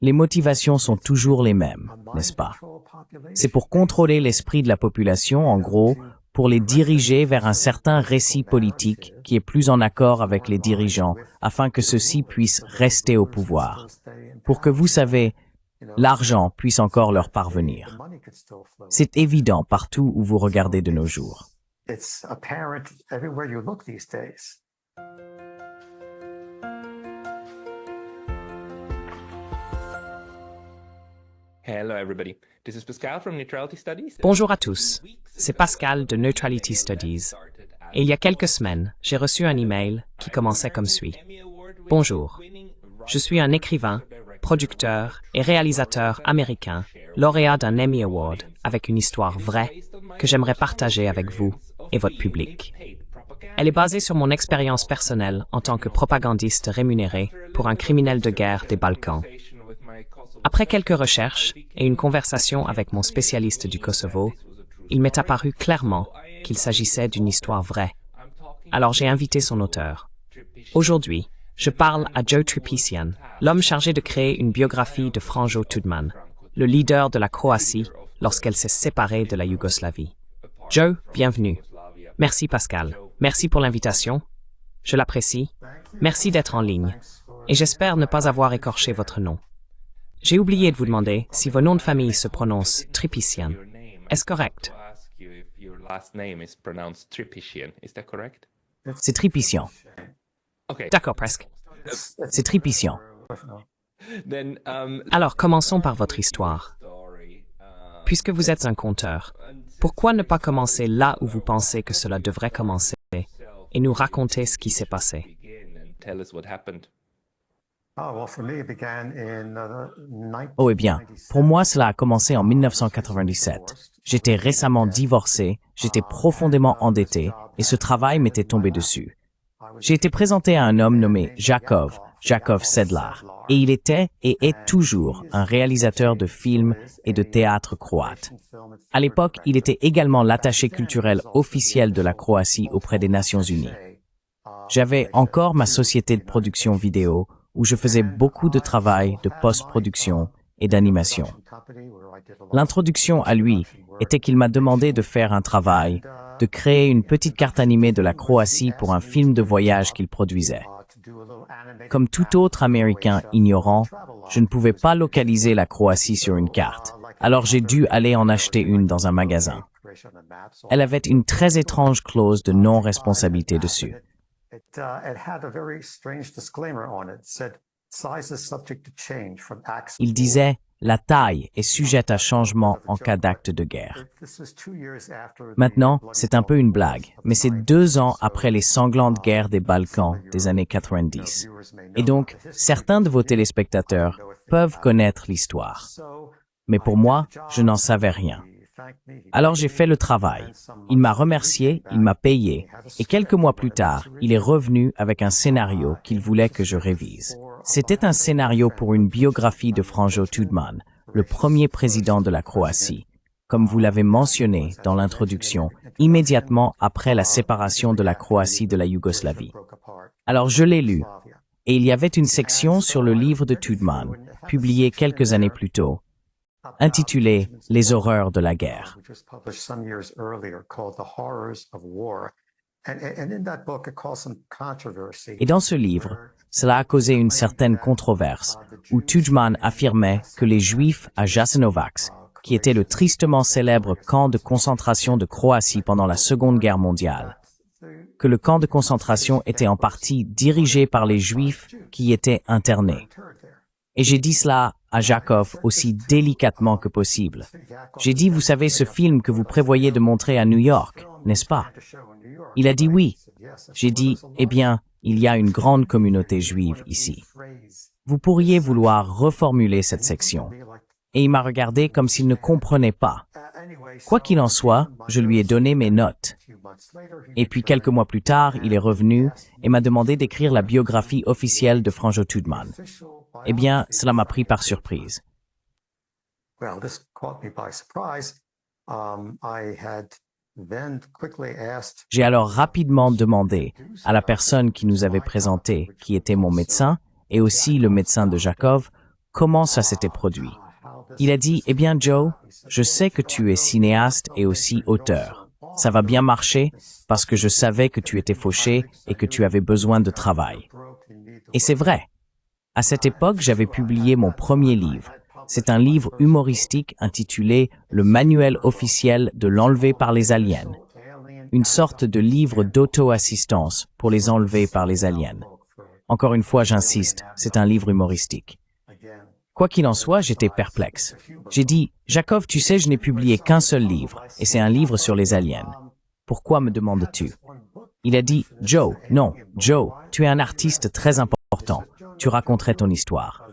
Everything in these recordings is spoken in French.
Les motivations sont toujours les mêmes, n'est-ce pas? C'est pour contrôler l'esprit de la population, en gros, pour les diriger vers un certain récit politique qui est plus en accord avec les dirigeants, afin que ceux-ci puissent rester au pouvoir. Pour que, vous savez, l'argent puisse encore leur parvenir. C'est évident partout où vous regardez de nos jours. Bonjour à tous, c'est Pascal de Neutrality Studies. Et il y a quelques semaines, j'ai reçu un email qui commençait comme suit. Bonjour, je suis un écrivain, producteur et réalisateur américain, lauréat d'un Emmy Award avec une histoire vraie que j'aimerais partager avec vous et votre public. Elle est basée sur mon expérience personnelle en tant que propagandiste rémunéré pour un criminel de guerre des Balkans. Après quelques recherches et une conversation avec mon spécialiste du Kosovo, il m'est apparu clairement qu'il s'agissait d'une histoire vraie. Alors j'ai invité son auteur. Aujourd'hui, je parle à Joe Trpician, l'homme chargé de créer une biographie de Franjo Tudman, le leader de la Croatie lorsqu'elle s'est séparée de la Yougoslavie. Joe, bienvenue. Merci Pascal. Merci pour l'invitation. Je l'apprécie. Merci d'être en ligne. Et j'espère ne pas avoir écorché votre nom. J'ai oublié de vous demander si vos noms de famille se prononcent Trpician. Est-ce correct? C'est Trpician. D'accord, presque. C'est Trpician. Alors, commençons par votre histoire. Puisque vous êtes un conteur, pourquoi ne pas commencer là où vous pensez que cela devrait commencer et nous raconter ce qui s'est passé? Oh, eh bien, pour moi, cela a commencé en 1997. J'étais récemment divorcé, j'étais profondément endetté et ce travail m'était tombé dessus. J'ai été présenté à un homme nommé Jakov Sedlar, et il était et est toujours un réalisateur de films et de théâtre croate. À l'époque, il était également l'attaché culturel officiel de la Croatie auprès des Nations Unies. J'avais encore ma société de production vidéo où je faisais beaucoup de travail de post-production et d'animation. L'introduction à lui était qu'il m'a demandé de faire un travail, de créer une petite carte animée de la Croatie pour un film de voyage qu'il produisait. Comme tout autre Américain ignorant, je ne pouvais pas localiser la Croatie sur une carte, alors j'ai dû aller en acheter une dans un magasin. Elle avait une très étrange clause de non-responsabilité dessus. Il disait « La taille est sujette à changement en cas d'acte de guerre ». Maintenant, c'est un peu une blague, mais c'est 2 ans après les sanglantes guerres des Balkans des années 90. Et donc, certains de vos téléspectateurs peuvent connaître l'histoire. Mais pour moi, je n'en savais rien. Alors j'ai fait le travail. Il m'a remercié, il m'a payé, et quelques mois plus tard, il est revenu avec un scénario qu'il voulait que je révise. C'était un scénario pour une biographie de Franjo Tudman, le premier président de la Croatie, comme vous l'avez mentionné dans l'introduction, immédiatement après la séparation de la Croatie de la Yougoslavie. Alors je l'ai lu, et il y avait une section sur le livre de Tudman, publié quelques années plus tôt, intitulé « Les horreurs de la guerre ». Et dans ce livre, cela a causé une certaine controverse, où Tudman affirmait que les Juifs à Jasenovac, qui était le tristement célèbre camp de concentration de Croatie pendant la Seconde Guerre mondiale, que le camp de concentration était en partie dirigé par les Juifs qui y étaient internés. Et j'ai dit cela à Jakov aussi délicatement que possible. J'ai dit, vous savez ce film que vous prévoyez de montrer à New York, n'est-ce pas? Il a dit oui. J'ai dit, eh bien, il y a une grande communauté juive ici. Vous pourriez vouloir reformuler cette section. Et il m'a regardé comme s'il ne comprenait pas. Quoi qu'il en soit, je lui ai donné mes notes. Et puis quelques mois plus tard, il est revenu et m'a demandé d'écrire la biographie officielle de Franjo Tudman. Eh bien, cela m'a pris par surprise. J'ai alors rapidement demandé à la personne qui nous avait présenté, qui était mon médecin, et aussi le médecin de Jacob, comment ça s'était produit. Il a dit, eh bien Joe, je sais que tu es cinéaste et aussi auteur. Ça va bien marcher parce que je savais que tu étais fauché et que tu avais besoin de travail. Et c'est vrai. À cette époque, j'avais publié mon premier livre. C'est un livre humoristique intitulé « Le manuel officiel de l'enlevé par les aliens », une sorte de livre d'auto-assistance pour les enlevés par les aliens. Encore une fois, j'insiste, c'est un livre humoristique. Quoi qu'il en soit, j'étais perplexe. J'ai dit, Jacob, tu sais, je n'ai publié qu'un seul livre, et c'est un livre sur les aliens. Pourquoi me demandes-tu? Il a dit, Joe, non, Joe, tu es un artiste très important. Tu raconterais ton histoire.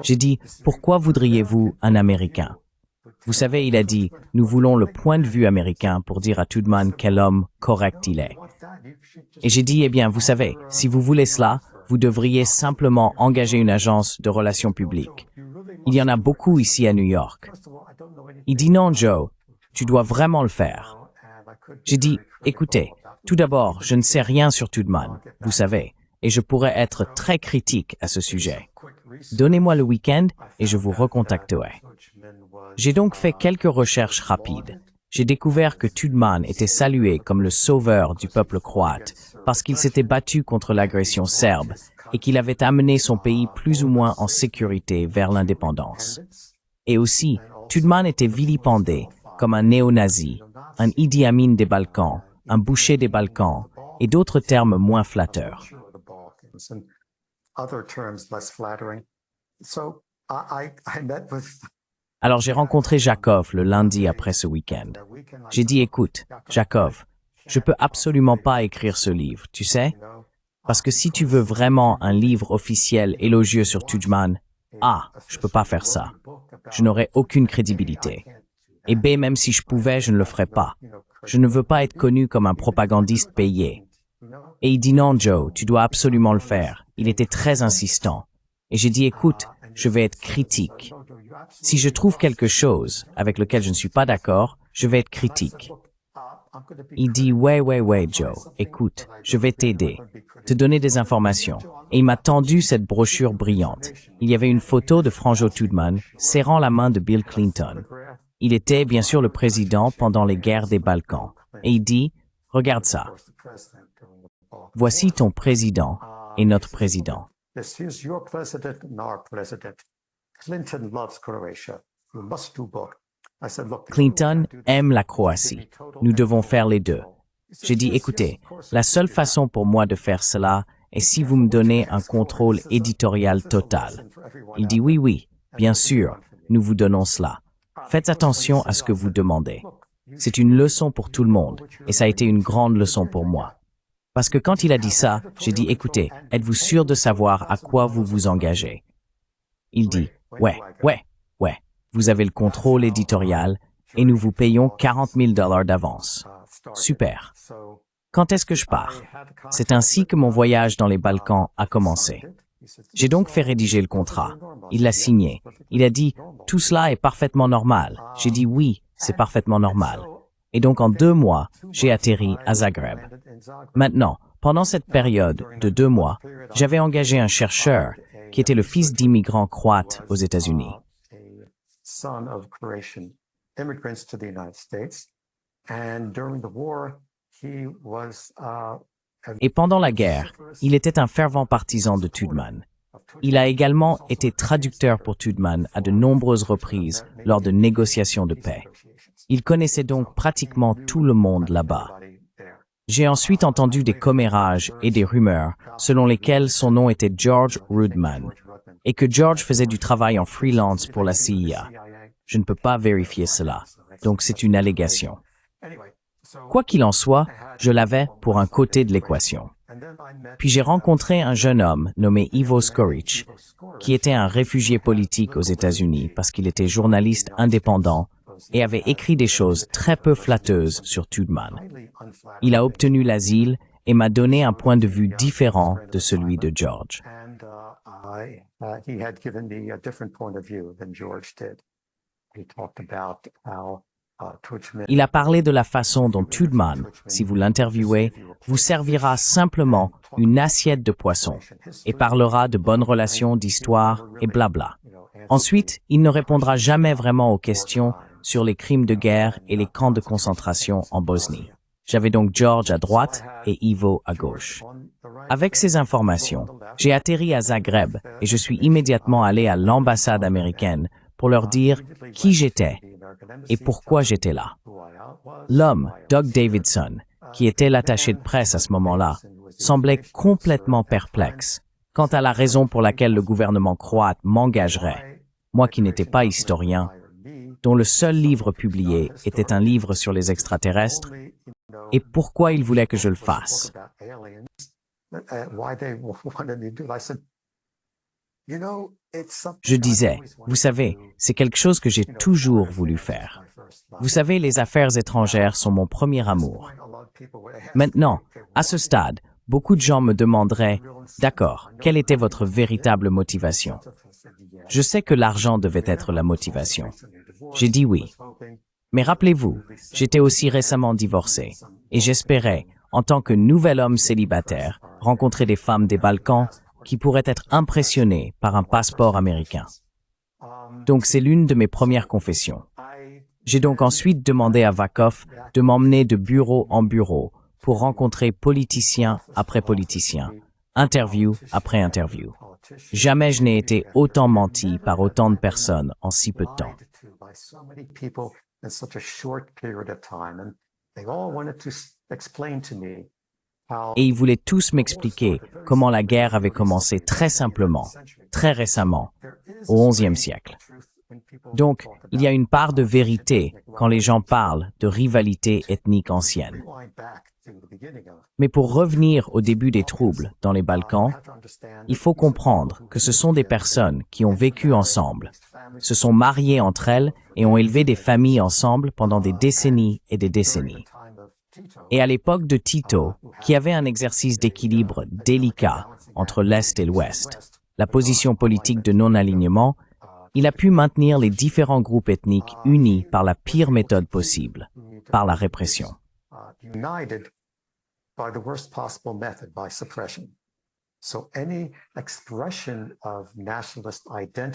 J'ai dit, pourquoi voudriez-vous un Américain? Vous savez, il a dit, nous voulons le point de vue américain pour dire à Tudman quel homme correct il est. Et j'ai dit, eh bien, vous savez, si vous voulez cela, vous devriez simplement engager une agence de relations publiques. Il y en a beaucoup ici à New York. Il dit, non, Joe, tu dois vraiment le faire. J'ai dit, écoutez, tout d'abord, je ne sais rien sur Tudman, vous savez, et je pourrais être très critique à ce sujet. Donnez-moi le week-end et je vous recontacterai. J'ai donc fait quelques recherches rapides. J'ai découvert que Tudman était salué comme le sauveur du peuple croate parce qu'il s'était battu contre l'agression serbe et qu'il avait amené son pays plus ou moins en sécurité vers l'indépendance. Et aussi, Tudman était vilipendé comme un néo-nazi, un Idi Amin des Balkans, un boucher des Balkans et d'autres termes moins flatteurs. Alors j'ai rencontré Jacob le lundi après ce week-end. J'ai dit, écoute, Jacob, je peux absolument pas écrire ce livre, tu sais? Parce que si tu veux vraiment un livre officiel élogieux sur Tudman, A, je peux pas faire ça. Je n'aurais aucune crédibilité. Et B, même si je pouvais, je ne le ferais pas. Je ne veux pas être connu comme un propagandiste payé. Et il dit non, Joe, tu dois absolument le faire. Il était très insistant. Et j'ai dit, écoute, je vais être critique. Si je trouve quelque chose avec lequel je ne suis pas d'accord, je vais être critique. Il dit, ouais, Joe, écoute, je vais t'aider, te donner des informations. Et il m'a tendu cette brochure brillante. Il y avait une photo de Franjo Tudman serrant la main de Bill Clinton. Il était bien sûr le président pendant les guerres des Balkans. Et il dit, regarde ça. Voici ton président et notre président. Clinton aime la Croatie. Nous devons faire les deux. J'ai dit, écoutez, la seule façon pour moi de faire cela est si vous me donnez un contrôle éditorial total. Il dit, oui, bien sûr, nous vous donnons cela. Faites attention à ce que vous demandez. C'est une leçon pour tout le monde, et ça a été une grande leçon pour moi. Parce que quand il a dit ça, j'ai dit, écoutez, êtes-vous sûr de savoir à quoi vous vous engagez? Il dit, ouais, vous avez le contrôle éditorial et nous vous payons $40,000 d'avance. Super. Quand est-ce que je pars? C'est ainsi que mon voyage dans les Balkans a commencé. J'ai donc fait rédiger le contrat. Il l'a signé. Il a dit, tout cela est parfaitement normal. J'ai dit, oui, c'est parfaitement normal. Et donc en 2 mois, j'ai atterri à Zagreb. Maintenant, pendant cette période de 2 mois, j'avais engagé un chercheur qui était le fils d'immigrants croates aux États-Unis. Et pendant la guerre, il était un fervent partisan de Tudman. Il a également été traducteur pour Tudman à de nombreuses reprises lors de négociations de paix. Il connaissait donc pratiquement tout le monde là-bas. J'ai ensuite entendu des commérages et des rumeurs selon lesquelles son nom était George Rudman et que George faisait du travail en freelance pour la CIA. Je ne peux pas vérifier cela, donc c'est une allégation. Quoi qu'il en soit, je l'avais pour un côté de l'équation. Puis j'ai rencontré un jeune homme nommé Ivo Skoric, qui était un réfugié politique aux États-Unis parce qu'il était journaliste indépendant et avait écrit des choses très peu flatteuses sur Tudman. Il a obtenu l'asile et m'a donné un point de vue différent de celui de George. Il a parlé de la façon dont Tudjman, si vous l'interviewez, vous servira simplement une assiette de poisson et parlera de bonnes relations, d'histoire et blabla. Ensuite, il ne répondra jamais vraiment aux questions sur les crimes de guerre et les camps de concentration en Bosnie. J'avais donc George à droite et Ivo à gauche. Avec ces informations, j'ai atterri à Zagreb et je suis immédiatement allé à l'ambassade américaine pour leur dire qui j'étais et pourquoi j'étais là. L'homme, Doug Davidson, qui était l'attaché de presse à ce moment-là, semblait complètement perplexe quant à la raison pour laquelle le gouvernement croate m'engagerait, moi qui n'étais pas historien, dont le seul livre publié était un livre sur les extraterrestres, et pourquoi il voulait que je le fasse. Je disais, vous savez, c'est quelque chose que j'ai toujours voulu faire. Vous savez, les affaires étrangères sont mon premier amour. Maintenant, à ce stade, beaucoup de gens me demanderaient, d'accord, quelle était votre véritable motivation? Je sais que l'argent devait être la motivation. J'ai dit oui. Mais rappelez-vous, j'étais aussi récemment divorcé, et j'espérais, en tant que nouvel homme célibataire, rencontrer des femmes des Balkans qui pourraient être impressionnées par un passeport américain. Donc c'est l'une de mes premières confessions. J'ai donc ensuite demandé à Vakov de m'emmener de bureau en bureau pour rencontrer politicien après politicien, interview après interview. Jamais je n'ai été autant menti par autant de personnes en si peu de temps. Et ils voulaient tous m'expliquer comment la guerre avait commencé très simplement, très récemment, au XIe siècle. Donc, il y a une part de vérité quand les gens parlent de rivalité ethnique ancienne. Mais pour revenir au début des troubles dans les Balkans, il faut comprendre que ce sont des personnes qui ont vécu ensemble, se sont mariées entre elles et ont élevé des familles ensemble pendant des décennies et des décennies. Et à l'époque de Tito, qui avait un exercice d'équilibre délicat entre l'Est et l'Ouest, la position politique de non-alignement, il a pu maintenir les différents groupes ethniques unis par la pire méthode possible, par la répression.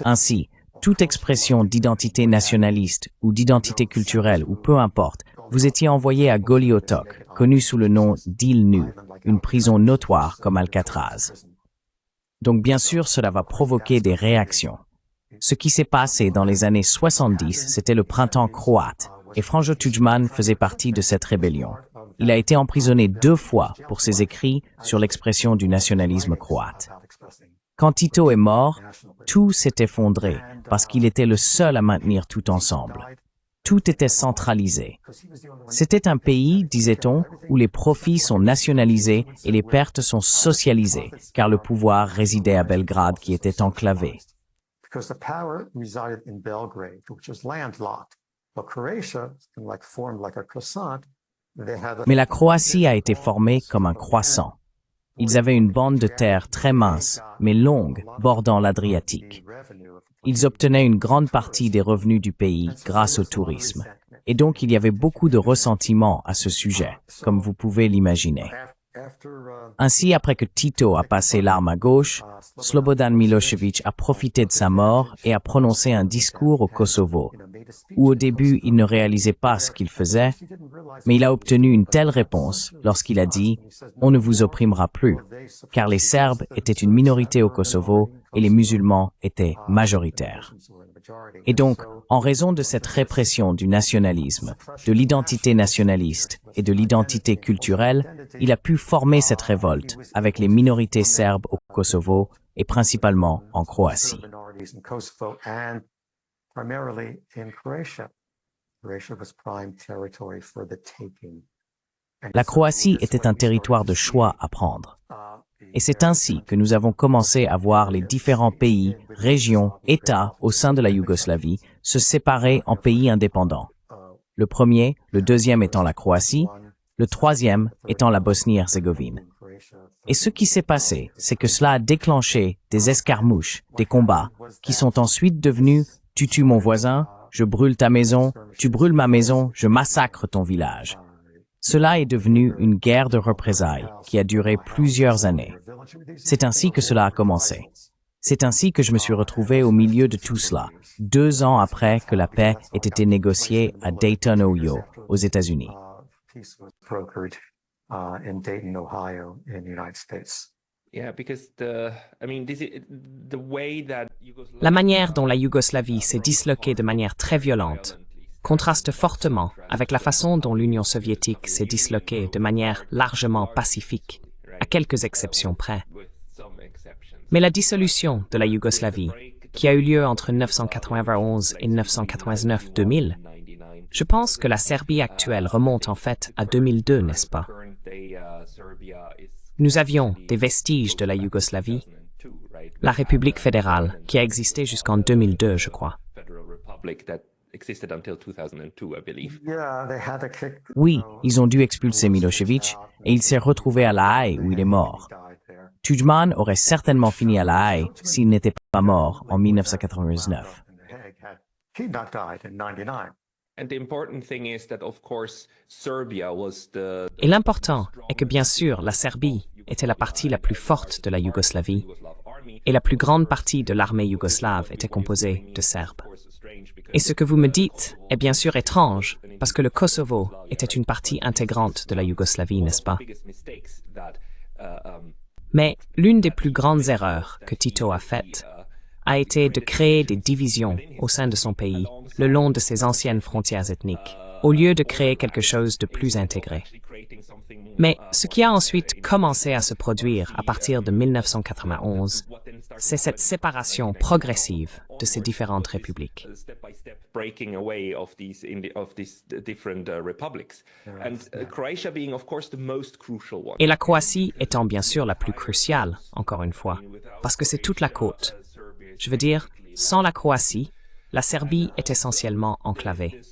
Ainsi, toute expression d'identité nationaliste ou d'identité culturelle ou peu importe, vous étiez envoyé à Goli Otok, connu sous le nom d'île nue, une prison notoire comme Alcatraz. Donc bien sûr, cela va provoquer des réactions. Ce qui s'est passé dans les années 70, c'était le printemps croate, et Franjo Tudjman faisait partie de cette rébellion. Il a été emprisonné 2 fois pour ses écrits sur l'expression du nationalisme croate. Quand Tito est mort, tout s'est effondré parce qu'il était le seul à maintenir tout ensemble. Tout était centralisé. C'était un pays, disait-on, où les profits sont nationalisés et les pertes sont socialisées, car le pouvoir résidait à Belgrade qui était enclavé. Mais la Croatie a été formée comme un croissant. Ils avaient une bande de terre très mince, mais longue, bordant l'Adriatique. Ils obtenaient une grande partie des revenus du pays grâce au tourisme. Et donc il y avait beaucoup de ressentiment à ce sujet, comme vous pouvez l'imaginer. Ainsi, après que Tito a passé l'arme à gauche, Slobodan Milošević a profité de sa mort et a prononcé un discours au Kosovo, où au début il ne réalisait pas ce qu'il faisait, mais il a obtenu une telle réponse lorsqu'il a dit « On ne vous opprimera plus », car les Serbes étaient une minorité au Kosovo et les musulmans étaient majoritaires. Et donc, en raison de cette répression du nationalisme, de l'identité nationaliste et de l'identité culturelle, il a pu former cette révolte avec les minorités serbes au Kosovo et principalement en Croatie. La Croatie était un territoire de choix à prendre. Et c'est ainsi que nous avons commencé à voir les différents pays, régions, États au sein de la Yougoslavie se séparer en pays indépendants. Le premier, le deuxième étant la Croatie, le troisième étant la Bosnie-Herzégovine. Et ce qui s'est passé, c'est que cela a déclenché des escarmouches, des combats, qui sont ensuite devenus « tu tues mon voisin, je brûle ta maison, tu brûles ma maison, je massacre ton village. Cela est devenu une guerre de représailles qui a duré plusieurs années. C'est ainsi que cela a commencé. C'est ainsi que je me suis retrouvé au milieu de tout cela, 2 ans après que la paix ait été négociée à Dayton, Ohio, aux États-Unis. La manière dont la Yougoslavie s'est disloquée de manière très violente contraste fortement avec la façon dont l'Union soviétique s'est disloquée de manière largement pacifique, à quelques exceptions près. Mais la dissolution de la Yougoslavie, qui a eu lieu entre 1991 et 1999-2000, je pense que la Serbie actuelle remonte en fait à 2002, n'est-ce pas? Nous avions des vestiges de la Yougoslavie, la République fédérale, qui a existé jusqu'en 2002, je crois. Oui, ils ont dû expulser Milosevic et il s'est retrouvé à La Haye où il est mort. Tudjman aurait certainement fini à La Haye s'il n'était pas mort en 1999. Et l'important est que bien sûr la Serbie était la partie la plus forte de la Yougoslavie et la plus grande partie de l'armée yougoslave était composée de Serbes. Et ce que vous me dites est bien sûr étrange parce que le Kosovo était une partie intégrante de la Yougoslavie, n'est-ce pas? Mais l'une des plus grandes erreurs que Tito a faites a été de créer des divisions au sein de son pays, le long de ses anciennes frontières ethniques, au lieu de créer quelque chose de plus intégré. Mais ce qui a ensuite commencé à se produire à partir de 1991, c'est cette séparation progressive de ces différentes républiques. Et la Croatie étant bien sûr la plus cruciale, encore une fois, parce que c'est toute la côte. Je veux dire, sans la Croatie, la Serbie est essentiellement enclavée.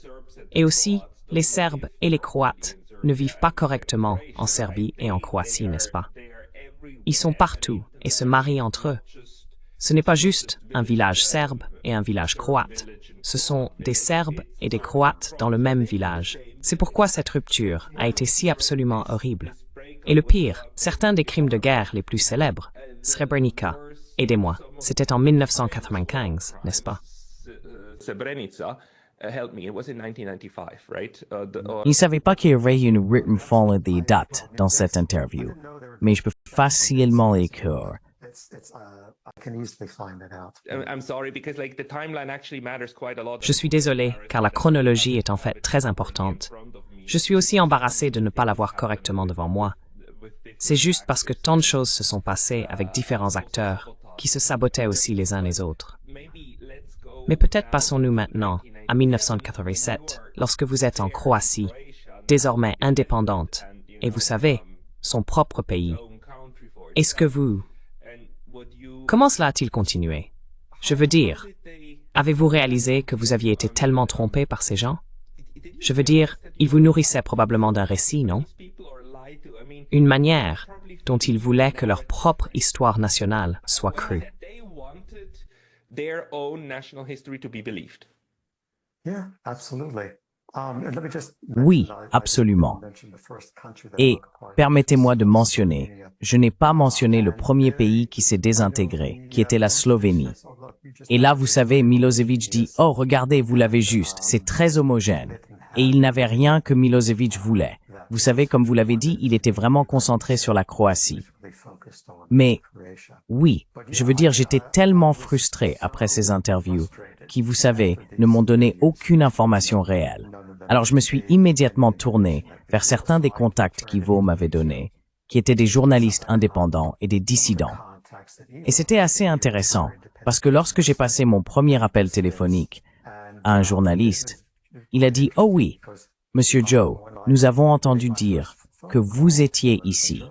Et aussi, les Serbes et les Croates ne vivent pas correctement en Serbie et en Croatie, n'est-ce pas? Ils sont partout et se marient entre eux. Ce n'est pas juste un village serbe et un village croate. Ce sont des Serbes et des Croates dans le même village. C'est pourquoi cette rupture a été si absolument horrible. Et le pire, certains des crimes de guerre les plus célèbres, Srebrenica, aidez-moi, c'était en 1995, n'est-ce pas? Il ne savait pas qu'il y aurait une written follow des dates dans cette interview, mais je peux facilement l'écrire. Je suis désolé, car la chronologie est en fait très importante. Je suis aussi embarrassé de ne pas l'avoir correctement devant moi. C'est juste parce que tant de choses se sont passées avec différents acteurs qui se sabotaient aussi les uns les autres. Mais peut-être passons-nous maintenant à 1987, lorsque vous êtes en Croatie, désormais indépendante, et vous savez, son propre pays. Est-ce que vous... Comment cela a-t-il continué? Je veux dire, avez-vous réalisé que vous aviez été tellement trompé par ces gens? Je veux dire, ils vous nourrissaient probablement d'un récit, non? Une manière dont ils voulaient que leur propre histoire nationale soit crue. Oui, absolument. Et permettez-moi de mentionner, je n'ai pas mentionné le premier pays qui s'est désintégré, qui était la Slovénie. Et là, vous savez, Milosevic dit « Oh, regardez, vous l'avez juste, c'est très homogène. » Et il n'avait rien que Milosevic voulait. Vous savez, comme vous l'avez dit, il était vraiment concentré sur la Croatie. Mais oui, je veux dire, j'étais tellement frustré après ces interviews qui, vous savez, ne m'ont donné aucune information réelle. Alors je me suis immédiatement tourné vers certains des contacts qu'Ivo m'avait donnés, qui étaient des journalistes indépendants et des dissidents. Et c'était assez intéressant, parce que lorsque j'ai passé mon premier appel téléphonique à un journaliste, il a dit « Oh oui, Monsieur Joe, nous avons entendu dire que vous étiez ici.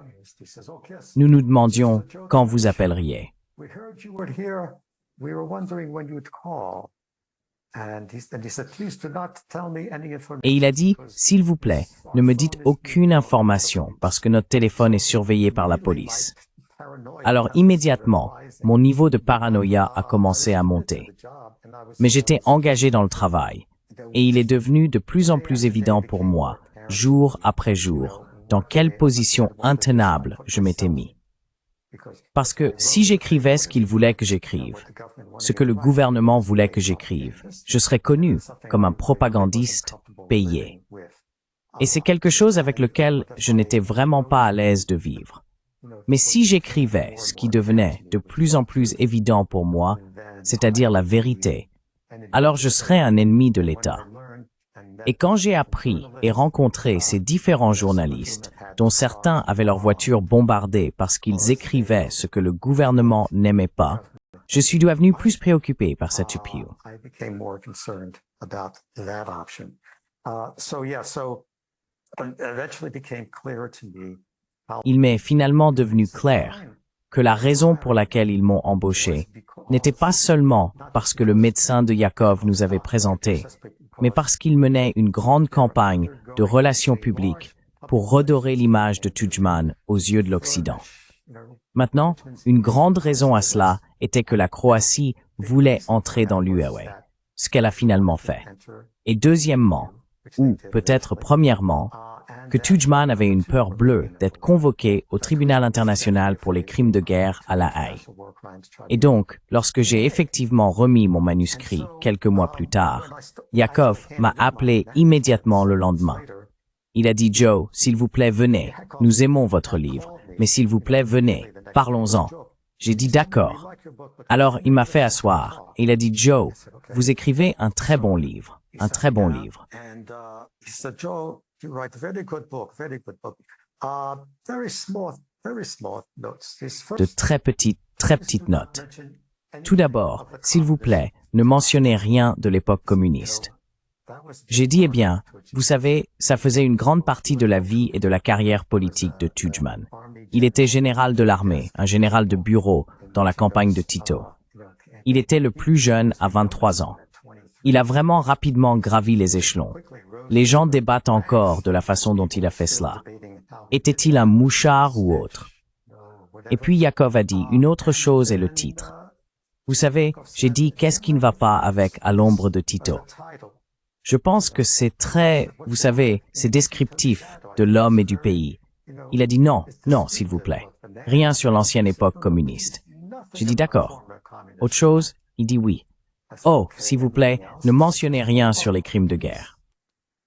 Nous nous demandions quand vous appelleriez. » Et il a dit, s'il vous plaît, ne me dites aucune information parce que notre téléphone est surveillé par la police. Alors immédiatement, mon niveau de paranoïa a commencé à monter. Mais j'étais engagé dans le travail, et il est devenu de plus en plus évident pour moi, jour après jour, dans quelle position intenable je m'étais mis. Parce que si j'écrivais ce qu'il voulait que j'écrive, ce que le gouvernement voulait que j'écrive, je serais connu comme un propagandiste payé. Et c'est quelque chose avec lequel je n'étais vraiment pas à l'aise de vivre. Mais si j'écrivais ce qui devenait de plus en plus évident pour moi, c'est-à-dire la vérité, alors je serais un ennemi de l'État. Et quand j'ai appris et rencontré ces différents journalistes, dont certains avaient leur voiture bombardée parce qu'ils écrivaient ce que le gouvernement n'aimait pas, je suis devenu plus préoccupé par cette opinion. Il m'est finalement devenu clair que la raison pour laquelle ils m'ont embauché n'était pas seulement parce que le médecin de Yakov nous avait présenté, mais parce qu'il menait une grande campagne de relations publiques pour redorer l'image de Tudjman aux yeux de l'Occident. Maintenant, une grande raison à cela était que la Croatie voulait entrer dans l'UE, ce qu'elle a finalement fait. Et deuxièmement, ou peut-être premièrement, que Tudjman avait une peur bleue d'être convoqué au tribunal international pour les crimes de guerre à La Haye. Et donc, lorsque j'ai effectivement remis mon manuscrit quelques mois plus tard, Yakov m'a appelé immédiatement le lendemain. Il a dit « Joe, s'il vous plaît, venez, nous aimons votre livre, mais s'il vous plaît, venez, parlons-en. » J'ai dit « D'accord. » Alors il m'a fait asseoir et il a dit « Joe, vous écrivez un très bon livre, un très bon livre. » You write a very good book, very good book. Very small notes. De très petites notes. Tout d'abord, s'il vous plaît, ne mentionnez rien de l'époque communiste. J'ai dit, eh bien, vous savez, ça faisait une grande partie de la vie et de la carrière politique de Tudjman. Il était général de l'armée, un général de bureau dans la campagne de Tito. Il était le plus jeune à 23 ans. Il a vraiment rapidement gravi les échelons. Les gens débattent encore de la façon dont il a fait cela. Était-il un mouchard ou autre? Et puis Yakov a dit, une autre chose est le titre. Vous savez, j'ai dit, qu'est-ce qui ne va pas avec À l'ombre de Tito? Je pense que c'est très, vous savez, c'est descriptif de l'homme et du pays. Il a dit non, non, s'il vous plaît. Rien sur l'ancienne époque communiste. J'ai dit d'accord. Autre chose? Il dit oui. Oh, s'il vous plaît, ne mentionnez rien sur les crimes de guerre.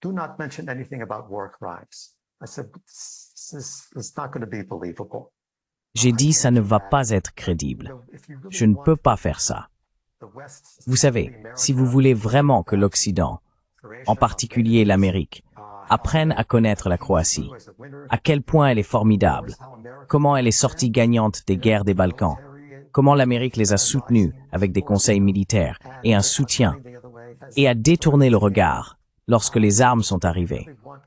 Do not mention anything about war crimes. I said, it's not going to be believable. J'ai dit, ça ne va pas être crédible. Je ne peux pas faire ça. Vous savez, si vous voulez vraiment que l'Occident, en particulier l'Amérique, apprenne à connaître la Croatie, à quel point elle est formidable, comment elle est sortie gagnante des guerres des Balkans, comment l'Amérique les a soutenus avec des conseils militaires et un soutien, et à détourner le regard lorsque les armes sont arrivées.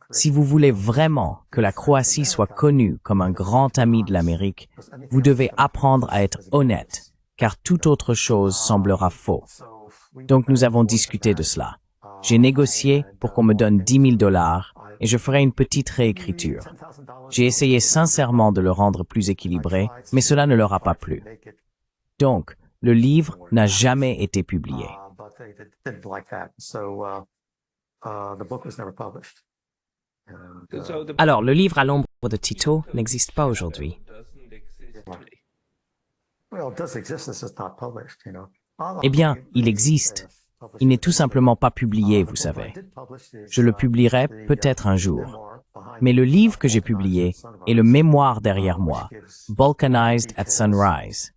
Si vous voulez vraiment que la Croatie soit connue comme un grand ami de l'Amérique, vous devez apprendre à être honnête, car toute autre chose semblera faux. Donc nous avons discuté de cela. J'ai négocié pour qu'on me donne $10 000 et je ferai une petite réécriture. J'ai essayé sincèrement de le rendre plus équilibré, mais cela ne leur a pas plu. Donc, le livre n'a jamais été publié. Alors, le livre À l'ombre de Tito n'existe pas aujourd'hui. Eh bien, il existe. Il n'est tout simplement pas publié, vous savez. Je le publierai peut-être un jour. Mais le livre que j'ai publié est le mémoire derrière moi, Balkanized at Sunrise,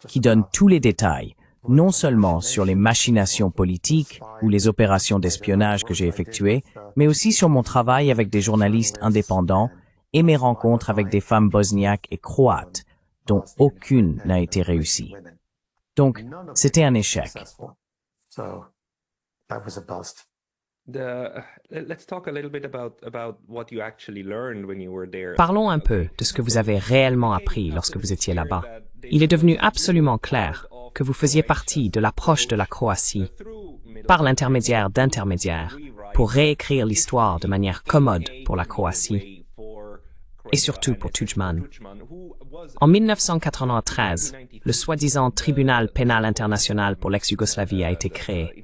qui donne tous les détails, non seulement sur les machinations politiques ou les opérations d'espionnage que j'ai effectuées, mais aussi sur mon travail avec des journalistes indépendants et mes rencontres avec des femmes bosniaques et croates, dont aucune n'a été réussie. Donc, c'était un échec. Parlons un peu de ce que vous avez réellement appris lorsque vous étiez là-bas. Il est devenu absolument clair que vous faisiez partie de l'approche de la Croatie, par l'intermédiaire d'intermédiaires, pour réécrire l'histoire de manière commode pour la Croatie. et surtout pour Tudjman. En 1993, le soi-disant Tribunal pénal international pour l'ex-Yougoslavie a été créé.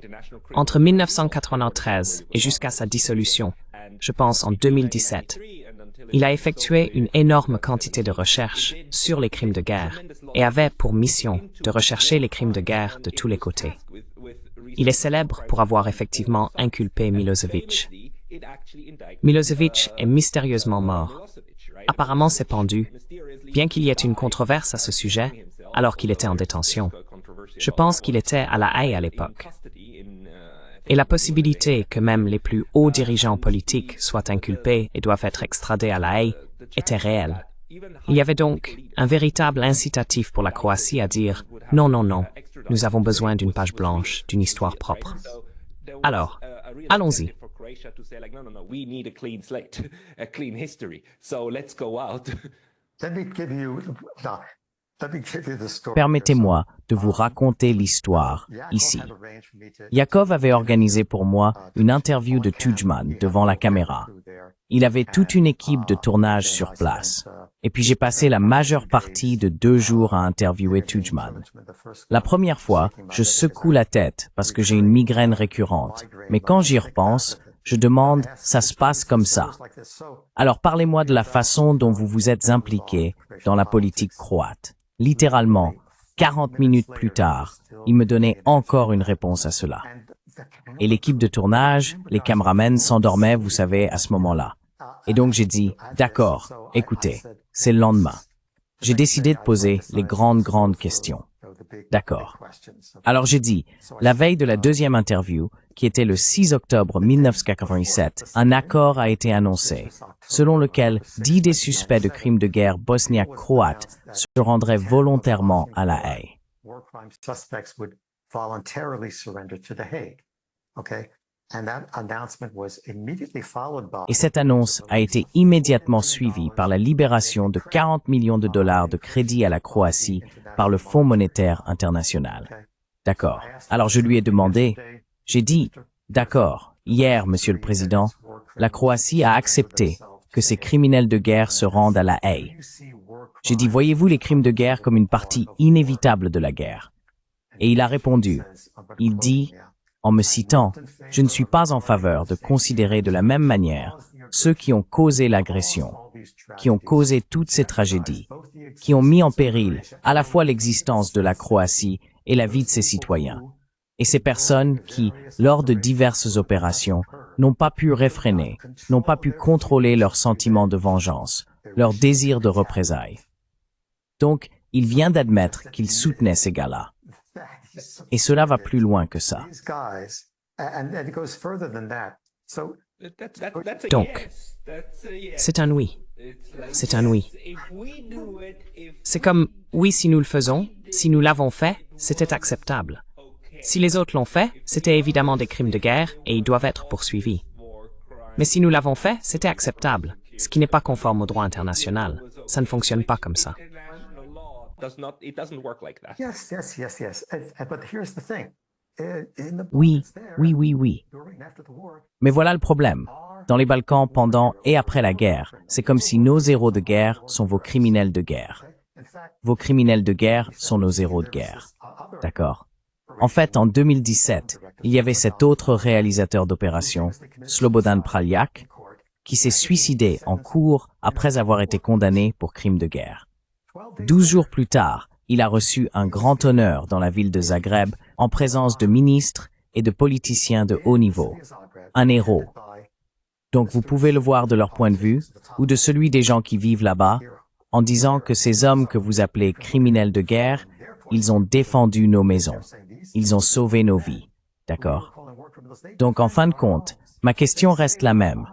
Entre 1993 et jusqu'à sa dissolution, je pense en 2017, il a effectué une énorme quantité de recherches sur les crimes de guerre et avait pour mission de rechercher les crimes de guerre de tous les côtés. Il est célèbre pour avoir effectivement inculpé Milosevic. Milosevic est mystérieusement mort. Apparemment s'est pendu, bien qu'il y ait une controverse à ce sujet, alors qu'il était en détention. Je pense qu'il était à La Haye à l'époque. Et la possibilité que même les plus hauts dirigeants politiques soient inculpés et doivent être extradés à La Haye était réelle. Il y avait donc un véritable incitatif pour la Croatie à dire « Non, non, non, nous avons besoin d'une page blanche, d'une histoire propre. » Alors, allons-y. Permettez-moi de vous raconter l'histoire ici. Yakov avait organisé pour moi une interview de Tudjman devant la caméra. Il avait toute une équipe de tournage sur place. Et puis j'ai passé la majeure partie de 2 jours à interviewer Tudjman. La première fois, je secoue la tête parce que j'ai une migraine récurrente. Mais quand j'y repense, je demande, ça se passe comme ça. Alors parlez-moi de la façon dont vous vous êtes impliqué dans la politique croate. Littéralement, 40 minutes plus tard, il me donnait encore une réponse à cela. Et l'équipe de tournage, les caméramens s'endormaient, vous savez, à ce moment-là. Et donc j'ai dit, d'accord, écoutez, c'est le lendemain. J'ai décidé de poser les grandes questions. D'accord. Alors j'ai dit, la veille de la deuxième interview, qui était le 6 octobre 1997, un accord a été annoncé, selon lequel 10 des suspects de crimes de guerre bosniaques croates se rendraient volontairement à La Haye. Et cette annonce a été immédiatement suivie par la libération de 40 millions de dollars de crédit à la Croatie par le Fonds monétaire international. D'accord. Alors je lui ai demandé, j'ai dit, d'accord, hier, Monsieur le Président, la Croatie a accepté que ces criminels de guerre se rendent à La Haye. J'ai dit, voyez-vous les crimes de guerre comme une partie inévitable de la guerre? Et il a répondu, il dit, en me citant, « Je ne suis pas en faveur de considérer de la même manière ceux qui ont causé l'agression, qui ont causé toutes ces tragédies, qui ont mis en péril à la fois l'existence de la Croatie et la vie de ses citoyens, et ces personnes qui, lors de diverses opérations, n'ont pas pu réfréner, n'ont pas pu contrôler leurs sentiments de vengeance, leur désir de représailles. » Donc, il vient d'admettre qu'il soutenait ces gars-là. Et cela va plus loin que ça. Donc, c'est un oui. C'est un oui. C'est comme, oui, si nous le faisons, si nous l'avons fait, c'était acceptable. Si les autres l'ont fait, c'était évidemment des crimes de guerre et ils doivent être poursuivis. Mais si nous l'avons fait, c'était acceptable, ce qui n'est pas conforme au droit international. Ça ne fonctionne pas comme ça. Oui. Mais voilà le problème. Dans les Balkans, pendant et après la guerre, c'est comme si nos héros de guerre sont vos criminels de guerre. Vos criminels de guerre sont nos héros de guerre. D'accord? En fait, en 2017, il y avait cet autre réalisateur d'opération, Slobodan Praljak, qui s'est suicidé en cours après avoir été condamné pour crimes de guerre. 12 jours plus tard, il a reçu un grand honneur dans la ville de Zagreb en présence de ministres et de politiciens de haut niveau. Un héros. Donc vous pouvez le voir de leur point de vue, ou de celui des gens qui vivent là-bas, en disant que ces hommes que vous appelez criminels de guerre, ils ont défendu nos maisons. Ils ont sauvé nos vies. D'accord? Donc en fin de compte, ma question reste la même.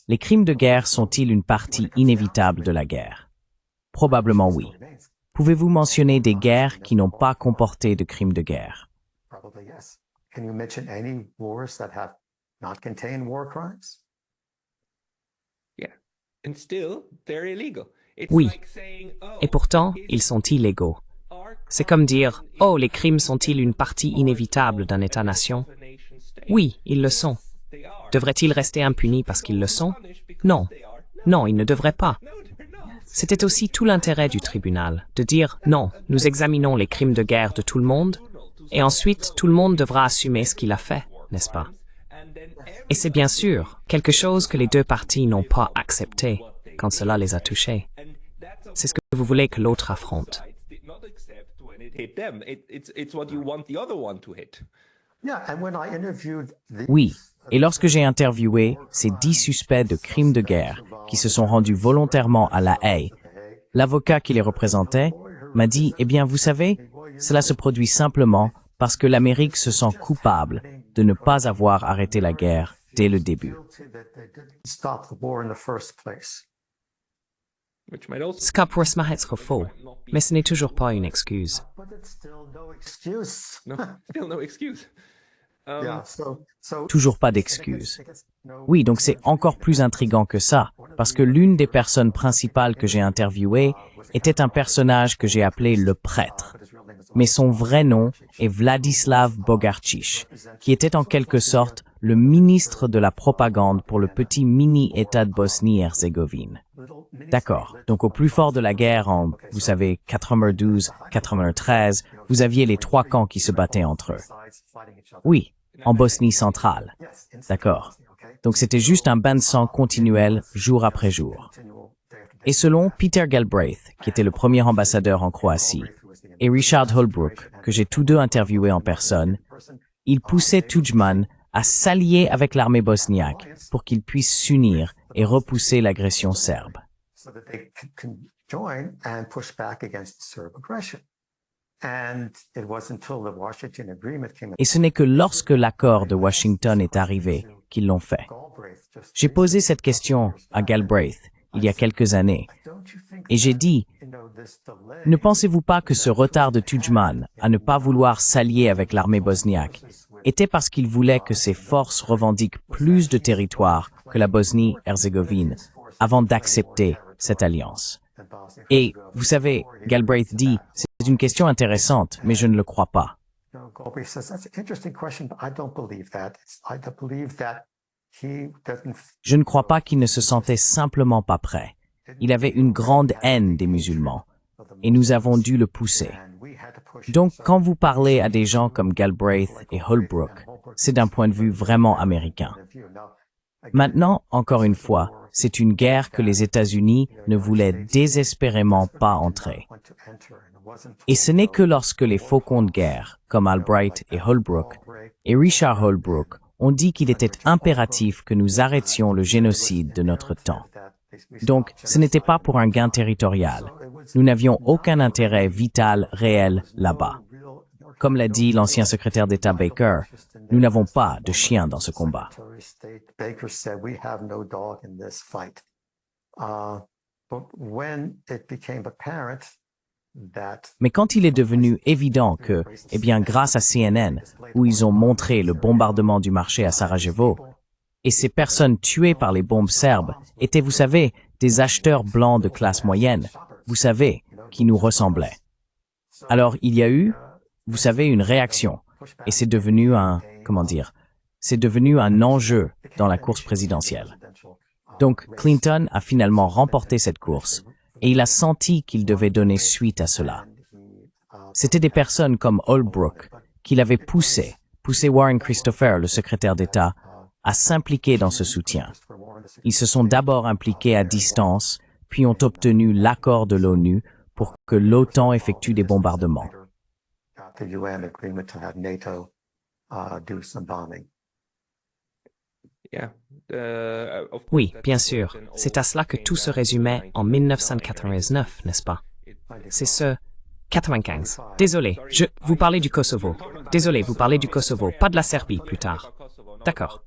Les crimes de guerre sont-ils une partie inévitable de la guerre? Probablement oui. Pouvez-vous mentionner des guerres qui n'ont pas comporté de crimes de guerre? Oui. Et pourtant, ils sont illégaux. C'est comme dire, oh, les crimes sont-ils une partie inévitable d'un État-nation? Oui, ils le sont. Devraient-ils rester impunis parce qu'ils le sont? Non. Non, ils ne devraient pas. C'était aussi tout l'intérêt du tribunal, de dire non, nous examinons les crimes de guerre de tout le monde, et ensuite tout le monde devra assumer ce qu'il a fait, n'est-ce pas? Et c'est bien sûr quelque chose que les deux parties n'ont pas accepté quand cela les a touchés. C'est ce que vous voulez que l'autre affronte. Oui, et lorsque j'ai interviewé ces 10 suspects de crimes de guerre qui se sont rendus volontairement à La Haye, l'avocat qui les représentait m'a dit « Eh bien, vous savez, cela se produit simplement parce que l'Amérique se sent coupable de ne pas avoir arrêté la guerre dès le début. » Ce cas pourrait se être faux, mais ce n'est toujours pas une excuse. Toujours pas d'excuse. Oui, donc c'est encore plus intriguant que ça, parce que l'une des personnes principales que j'ai interviewées était un personnage que j'ai appelé le prêtre. Mais son vrai nom est Vladislav Bogarčić, qui était en quelque sorte le ministre de la propagande pour le petit mini-État de Bosnie-Herzégovine. D'accord, donc au plus fort de la guerre en, vous savez, 92, 93, vous aviez les 3 camps qui se battaient entre eux. Oui, en Bosnie centrale. D'accord. Donc c'était juste un bain de sang continuel, jour après jour. Et selon Peter Galbraith, qui était le premier ambassadeur en Croatie, et Richard Holbrooke, que j'ai tous deux interviewés en personne, ils poussaient Tudjman à s'allier avec l'armée bosniaque pour qu'il puisse s'unir et repousser l'agression serbe. Et ce n'est que lorsque l'accord de Washington est arrivé qu'ils l'ont fait. J'ai posé cette question à Galbraith il y a quelques années et j'ai dit « Ne pensez-vous pas que ce retard de Tudjman à ne pas vouloir s'allier avec l'armée bosniaque était parce qu'il voulait que ses forces revendiquent plus de territoire que la Bosnie-Herzégovine avant d'accepter cette alliance ?» Et, vous savez, Galbraith dit, c'est une question intéressante, mais je ne le crois pas. Je ne crois pas qu'il ne se sentait simplement pas prêt. Il avait une grande haine des musulmans, et nous avons dû le pousser. Donc, quand vous parlez à des gens comme Galbraith et Holbrooke, c'est d'un point de vue vraiment américain. Maintenant, encore une fois, c'est une guerre que les États-Unis ne voulaient désespérément pas entrer. Et ce n'est que lorsque les faucons de guerre, comme Albright et Holbrooke, et Richard Holbrooke, ont dit qu'il était impératif que nous arrêtions le génocide de notre temps. Donc, ce n'était pas pour un gain territorial. Nous n'avions aucun intérêt vital réel là-bas. Comme l'a dit l'ancien secrétaire d'État Baker, nous n'avons pas de chien dans ce combat. Mais quand il est devenu évident que, eh bien, grâce à CNN, où ils ont montré le bombardement du marché à Sarajevo, et ces personnes tuées par les bombes serbes étaient, vous savez, des acheteurs blancs de classe moyenne, vous savez, qui nous ressemblaient. Alors, il y a eu, vous savez, une réaction, et c'est devenu c'est devenu un enjeu dans la course présidentielle. Donc, Clinton a finalement remporté cette course, et il a senti qu'il devait donner suite à cela. C'était des personnes comme Holbrooke qui l'avaient poussé Warren Christopher, le secrétaire d'État, à s'impliquer dans ce soutien. Ils se sont d'abord impliqués à distance, puis ont obtenu l'accord de l'ONU pour que l'OTAN effectue des bombardements. Oui, bien sûr. C'est à cela que tout se résumait en 1999, n'est-ce pas? C'est ce 95. Désolé, vous parlez du Kosovo. Désolé, vous parlez du Kosovo, pas de la Serbie plus tard. D'accord.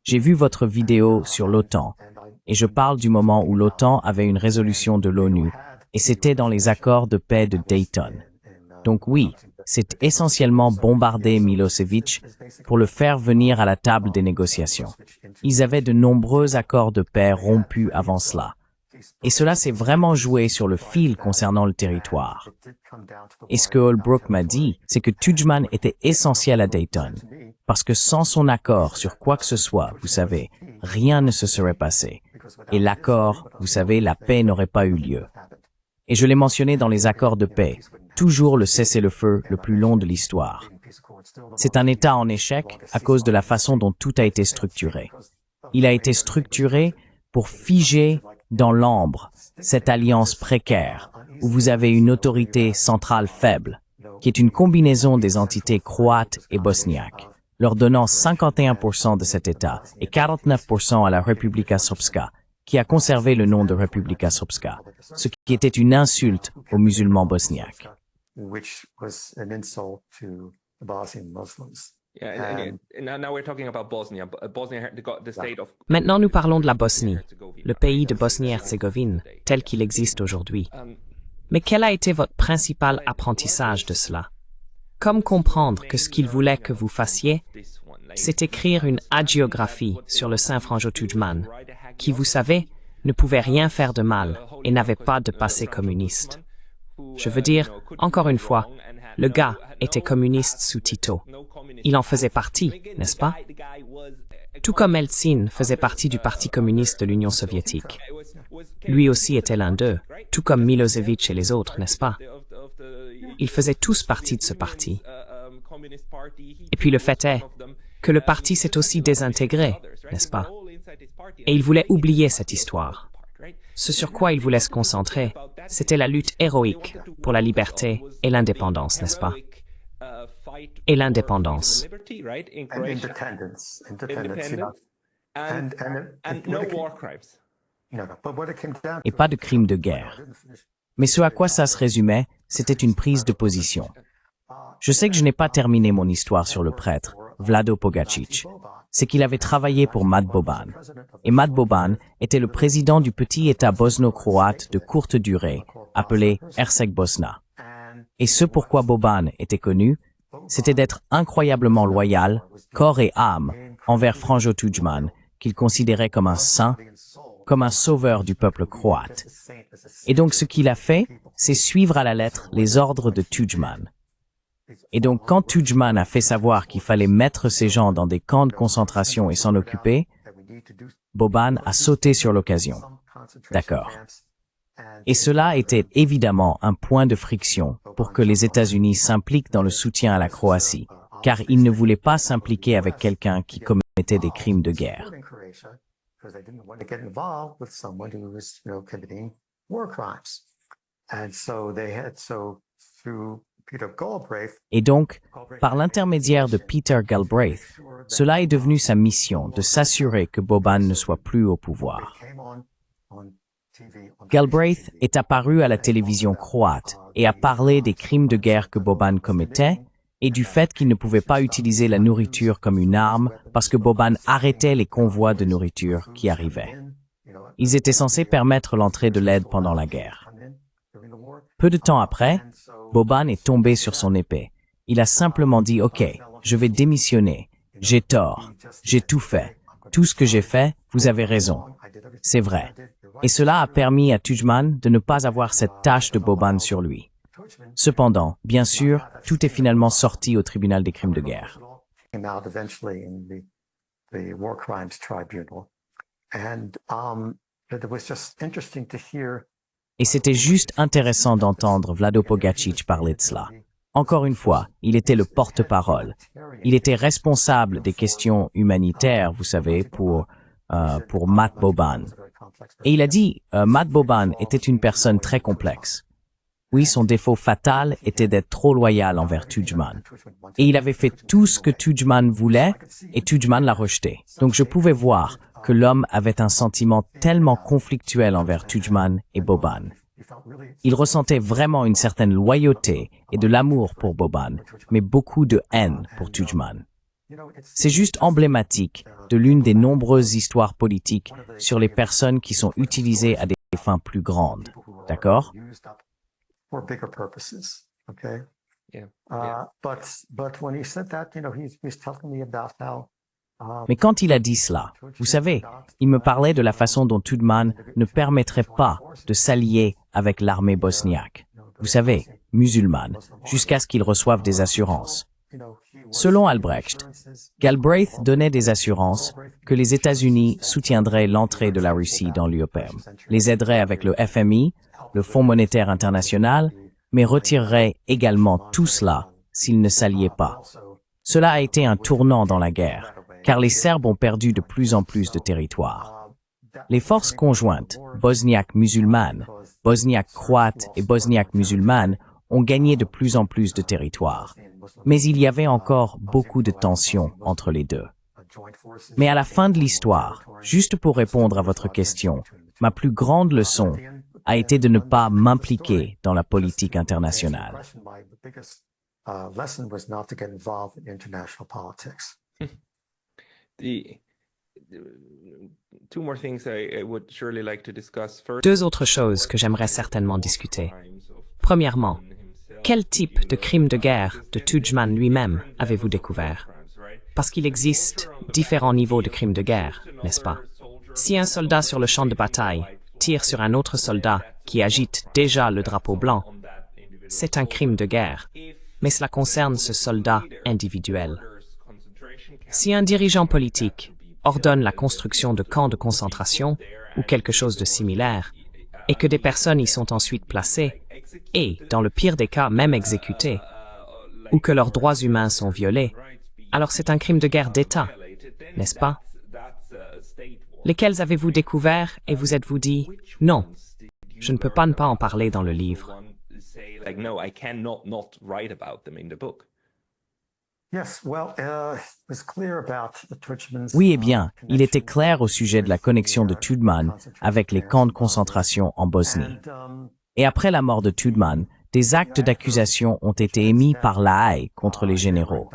J'ai vu votre vidéo sur l'OTAN, et je parle du moment où l'OTAN avait une résolution de l'ONU, et c'était dans les accords de paix de Dayton. Donc oui, c'est essentiellement bombarder Milosevic pour le faire venir à la table des négociations. Ils avaient de nombreux accords de paix rompus avant cela. Et cela s'est vraiment joué sur le fil concernant le territoire. Et ce que Holbrooke m'a dit, c'est que Tudjman était essentiel à Dayton. parce que sans son accord sur quoi que ce soit, vous savez, rien ne se serait passé. Et l'accord, vous savez, la paix n'aurait pas eu lieu. Et je l'ai mentionné dans les accords de paix, toujours le cessez-le-feu le plus long de l'histoire. C'est un État en échec à cause de la façon dont tout a été structuré. Il a été structuré pour figer dans l'ambre cette alliance précaire où vous avez une autorité centrale faible, qui est une combinaison des entités croates et bosniaques, leur donnant 51% de cet État et 49% à la Republika Srpska, qui a conservé le nom de Republika Srpska, ce qui était une insulte aux musulmans bosniaques. Which was an insult to the Bosnian Muslims. Now we're talking about Bosnia. Bosnia got the state of. Maintenant, nous parlons de la Bosnie, le pays de Bosnie-Herzégovine, tel qu'il existe aujourd'hui. Mais quel a été votre principal apprentissage de cela? Comme comprendre que ce qu'il voulait que vous fassiez, c'est écrire une hagiographie sur le Saint Franjo Tudjman, qui, vous savez, ne pouvait rien faire de mal et n'avait pas de passé communiste. Je veux dire, encore une fois, le gars était communiste sous Tito. Il en faisait partie, n'est-ce pas? Tout comme Eltsine faisait partie du Parti communiste de l'Union soviétique. Lui aussi était l'un d'eux, tout comme Milosevic et les autres, n'est-ce pas? Ils faisaient tous partie de ce parti. Et puis le fait est que le parti s'est aussi désintégré, n'est-ce pas? Et il voulait oublier cette histoire. Ce sur quoi il voulait se concentrer, c'était la lutte héroïque pour la liberté et l'indépendance, n'est-ce pas? Et l'indépendance. And independence, you know. And no war crimes. No, but what it came down Et pas de crimes de guerre. Mais ce à quoi ça se résumait, c'était une prise de position. Je sais que je n'ai pas terminé mon histoire sur le prêtre, Vlado Pogačić. C'est qu'il avait travaillé pour Matt Boban. Et Matt Boban était le président du petit État bosno-croate de courte durée, appelé Herceg-Bosna. Et ce pourquoi Boban était connu, c'était d'être incroyablement loyal, corps et âme, envers Franjo Tudjman, qu'il considérait comme un saint, comme un sauveur du peuple croate. Et donc ce qu'il a fait, c'est suivre à la lettre les ordres de Tudjman. Et donc quand Tudjman a fait savoir qu'il fallait mettre ces gens dans des camps de concentration et s'en occuper, Boban a sauté sur l'occasion. D'accord. Et cela était évidemment un point de friction pour que les États-Unis s'impliquent dans le soutien à la Croatie, car ils ne voulaient pas s'impliquer avec quelqu'un qui commettait des crimes de guerre. because they didn't want to get involved with someone who was, committing war crimes. And so through Peter Galbraith. Et donc, par l'intermédiaire de Peter Galbraith, cela est devenu sa mission de s'assurer que Boban ne soit plus au pouvoir. Galbraith est apparu à la télévision croate et a parlé des crimes de guerre que Boban commettait et du fait qu'il ne pouvait pas utiliser la nourriture comme une arme parce que Boban arrêtait les convois de nourriture qui arrivaient. Ils étaient censés permettre l'entrée de l'aide pendant la guerre. Peu de temps après, Boban est tombé sur son épée. Il a simplement dit « Ok, je vais démissionner. J'ai tort. J'ai tout fait. Tout ce que j'ai fait, vous avez raison. C'est vrai. » Et cela a permis à Tudjman de ne pas avoir cette tâche de Boban sur lui. Cependant, bien sûr, tout est finalement sorti au tribunal des crimes de guerre. Et c'était juste intéressant d'entendre Vlado Pogačić parler de cela. Encore une fois, il était le porte-parole. Il était responsable des questions humanitaires, vous savez, pour Matt Boban. Et il a dit, Matt Boban était une personne très complexe. Oui, son défaut fatal était d'être trop loyal envers Tudjman. Et il avait fait tout ce que Tudjman voulait, et Tudjman l'a rejeté. Donc je pouvais voir que l'homme avait un sentiment tellement conflictuel envers Tudjman et Boban. Il ressentait vraiment une certaine loyauté et de l'amour pour Boban, mais beaucoup de haine pour Tudjman. C'est juste emblématique de l'une des nombreuses histoires politiques sur les personnes qui sont utilisées à des fins plus grandes. D'accord? For bigger purposes, okay? Yeah. But when he said that, he's telling me about how. Mais quand il a dit cela, vous savez, il me parlait de la façon dont Tudjman ne permettrait pas de s'allier avec l'armée bosniaque. Vous savez, musulmane, jusqu'à ce qu'il reçoive des assurances. Selon Albrecht, Galbraith donnait des assurances que les États-Unis soutiendraient l'entrée de la Russie dans l'UOPM, les aideraient avec le FMI, le Fonds monétaire international, mais retireraient également tout cela s'ils ne s'alliaient pas. Cela a été un tournant dans la guerre, car les Serbes ont perdu de plus en plus de territoire. Les forces conjointes, bosniaques musulmanes, bosniaques croates et bosniaques musulmanes, ont gagné de plus en plus de territoire. Mais il y avait encore beaucoup de tensions entre les deux. Mais à la fin de l'histoire, juste pour répondre à votre question, ma plus grande leçon a été de ne pas m'impliquer dans la politique internationale. Deux autres choses que j'aimerais certainement discuter. Premièrement, quel type de crime de guerre de Tudjman lui-même avez-vous découvert? Parce qu'il existe différents niveaux de crimes de guerre, n'est-ce pas? Si un soldat sur le champ de bataille tire sur un autre soldat qui agite déjà le drapeau blanc, c'est un crime de guerre, mais cela concerne ce soldat individuel. Si un dirigeant politique ordonne la construction de camps de concentration ou quelque chose de similaire, et que des personnes y sont ensuite placées, et, dans le pire des cas, même exécutées, ou que leurs droits humains sont violés, alors c'est un crime de guerre d'État, n'est-ce pas? Lesquels avez-vous découvert et vous êtes-vous dit « Non, je ne peux pas ne pas en parler dans le livre ». Oui, eh bien, il était clair au sujet de la connexion de Tudjman avec les camps de concentration en Bosnie. Et après la mort de Tudjman, des actes d'accusation ont été émis par la Haye contre les généraux.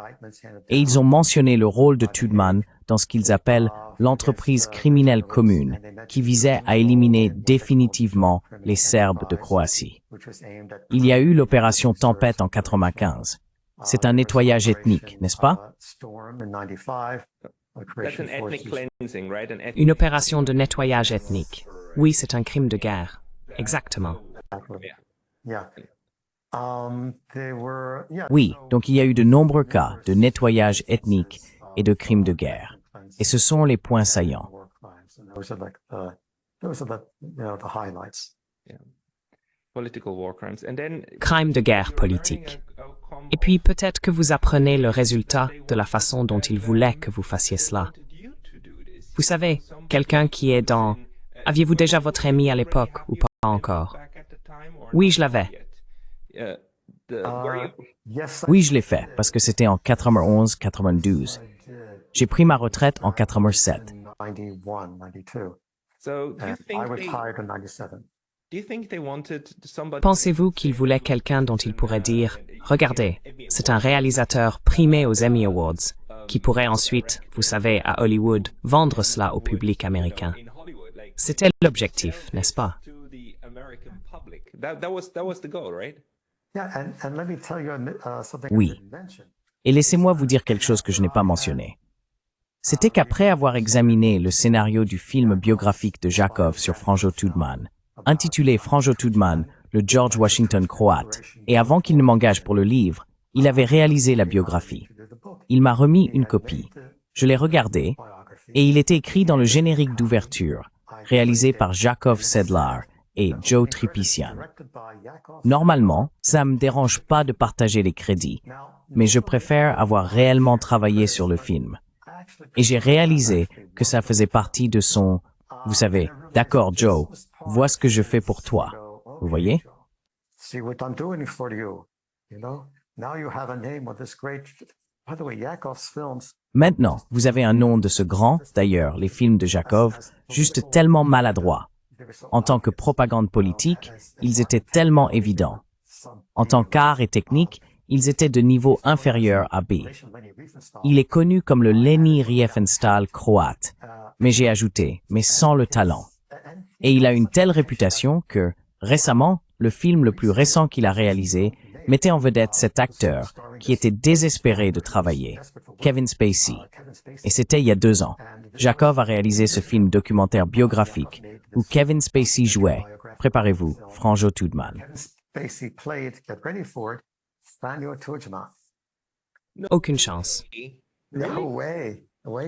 Et ils ont mentionné le rôle de Tudjman dans ce qu'ils appellent l'entreprise criminelle commune, qui visait à éliminer définitivement les Serbes de Croatie. Il y a eu l'opération Tempête en 1995. C'est un nettoyage ethnique, n'est-ce pas? Une opération de nettoyage ethnique. Oui, c'est un crime de guerre. Exactement. Oui, donc il y a eu de nombreux cas de nettoyage ethnique et de crimes de guerre. Et ce sont les points saillants. Crimes de guerre politique. Et puis peut-être que vous apprenez le résultat de la façon dont il voulait que vous fassiez cela. Vous savez, quelqu'un qui est dans... Aviez-vous déjà votre ami à l'époque ou pas encore? Oui, je l'avais. Oui, je l'ai fait, parce que c'était en 91-92. J'ai pris ma retraite en 87. Pensez-vous qu'il voulait quelqu'un dont il pourrait dire « Regardez, c'est un réalisateur primé aux Emmy Awards, qui pourrait ensuite, vous savez, à Hollywood, vendre cela au public américain. » C'était l'objectif, n'est-ce pas? Oui. Et laissez-moi vous dire quelque chose que je n'ai pas mentionné. C'était qu'après avoir examiné le scénario du film biographique de Jakov sur Franjo Tudjman, intitulé Franjo Tudjman, le George Washington croate, et avant qu'il ne m'engage pour le livre, il avait réalisé la biographie. Il m'a remis une copie. Je l'ai regardée, et il était écrit dans le générique d'ouverture, réalisé par Jakov Sedlar et Joe Tripician. Normalement, ça me dérange pas de partager les crédits, mais je préfère avoir réellement travaillé sur le film. Et j'ai réalisé que ça faisait partie de son, vous savez, d'accord Joe, vois ce que je fais pour toi. Vous voyez? Maintenant, vous avez un nom de ce grand, d'ailleurs, les films de Jakov, juste tellement maladroits. En tant que propagande politique, ils étaient tellement évidents. En tant qu'art et technique, ils étaient de niveau inférieur à B. Il est connu comme le Leni Riefenstahl croate, mais j'ai ajouté, mais sans le talent. Et il a une telle réputation que, récemment, le film le plus récent qu'il a réalisé mettait en vedette cet acteur qui était désespéré de travailler, Kevin Spacey. Et c'était il y a 2 ans. Jakov a réalisé ce film documentaire biographique où Kevin Spacey jouait, préparez-vous, Franjo Tudjman. Aucune chance. No way,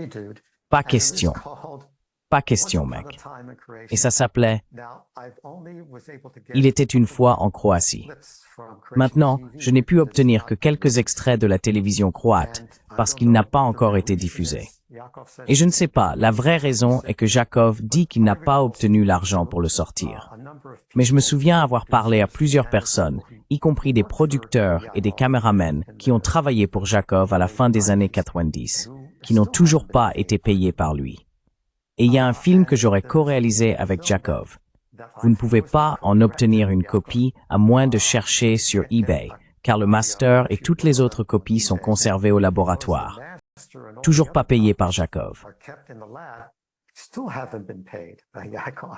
dude. Pas And it was question. called Pas Once question, Upon a mec. Time in Croatia. Et ça s'appelait Now, I've only was able to get Il était une fois en Croatie. clips from Croatian Maintenant, TV, je n'ai pu but obtenir it's que not quelques extraits de la télévision croate And I parce don't qu'il know n'a pas the encore real été reason diffusé. is Yakov said Et je ne sais pas, la vraie raison est que Jakov dit qu'il n'a pas obtenu l'argent pour le sortir. a number of Mais je me people, souviens avoir parlé à plusieurs personnes, y compris des producteurs et des caméramans qui ont travaillé pour Jakov à la fin des années 90, qui n'ont toujours pas été payés par lui. Et il y a un film que j'aurais co-réalisé avec Jakov. Vous ne pouvez pas en obtenir une copie à moins de chercher sur eBay, car le master et toutes les autres copies sont conservées au laboratoire. Toujours pas payé par Jakov. are kept in the lab, still haven't been paid by Yakov.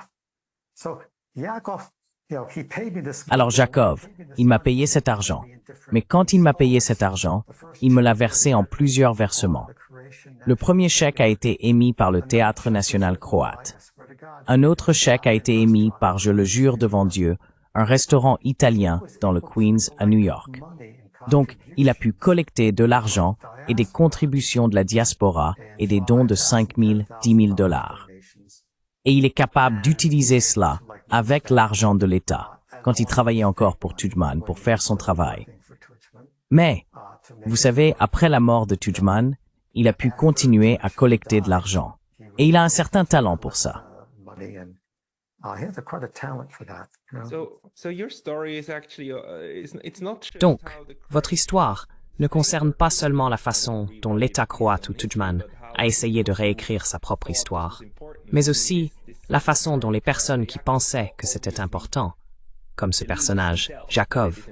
So Yakov, he paid me this. Alors Jakov, il m'a payé cet argent. Mais quand il m'a payé cet argent, il me l'a versé en plusieurs versements. Le premier chèque a été émis par le Théâtre national croate. Un autre chèque a été émis par, je le jure devant Dieu, un restaurant italien dans le Queens à New York. Donc, il a pu collecter de l'argent et des contributions de la diaspora et des dons de 5 000, 10 000 dollars. Et il est capable d'utiliser cela avec l'argent de l'État, quand il travaillait encore pour Tudjman pour faire son travail. Mais, vous savez, après la mort de Tudjman, il a pu continuer à collecter de l'argent. Et il a un certain talent pour ça. He has quite a talent for that. So your story is actually it's not just Donc, how the votre histoire ne concerne pas seulement la façon dont l'État croate ou Tudjman a essayé de réécrire sa propre histoire, mais aussi la façon dont les personnes qui pensaient que c'était important, comme ce personnage, Jakov,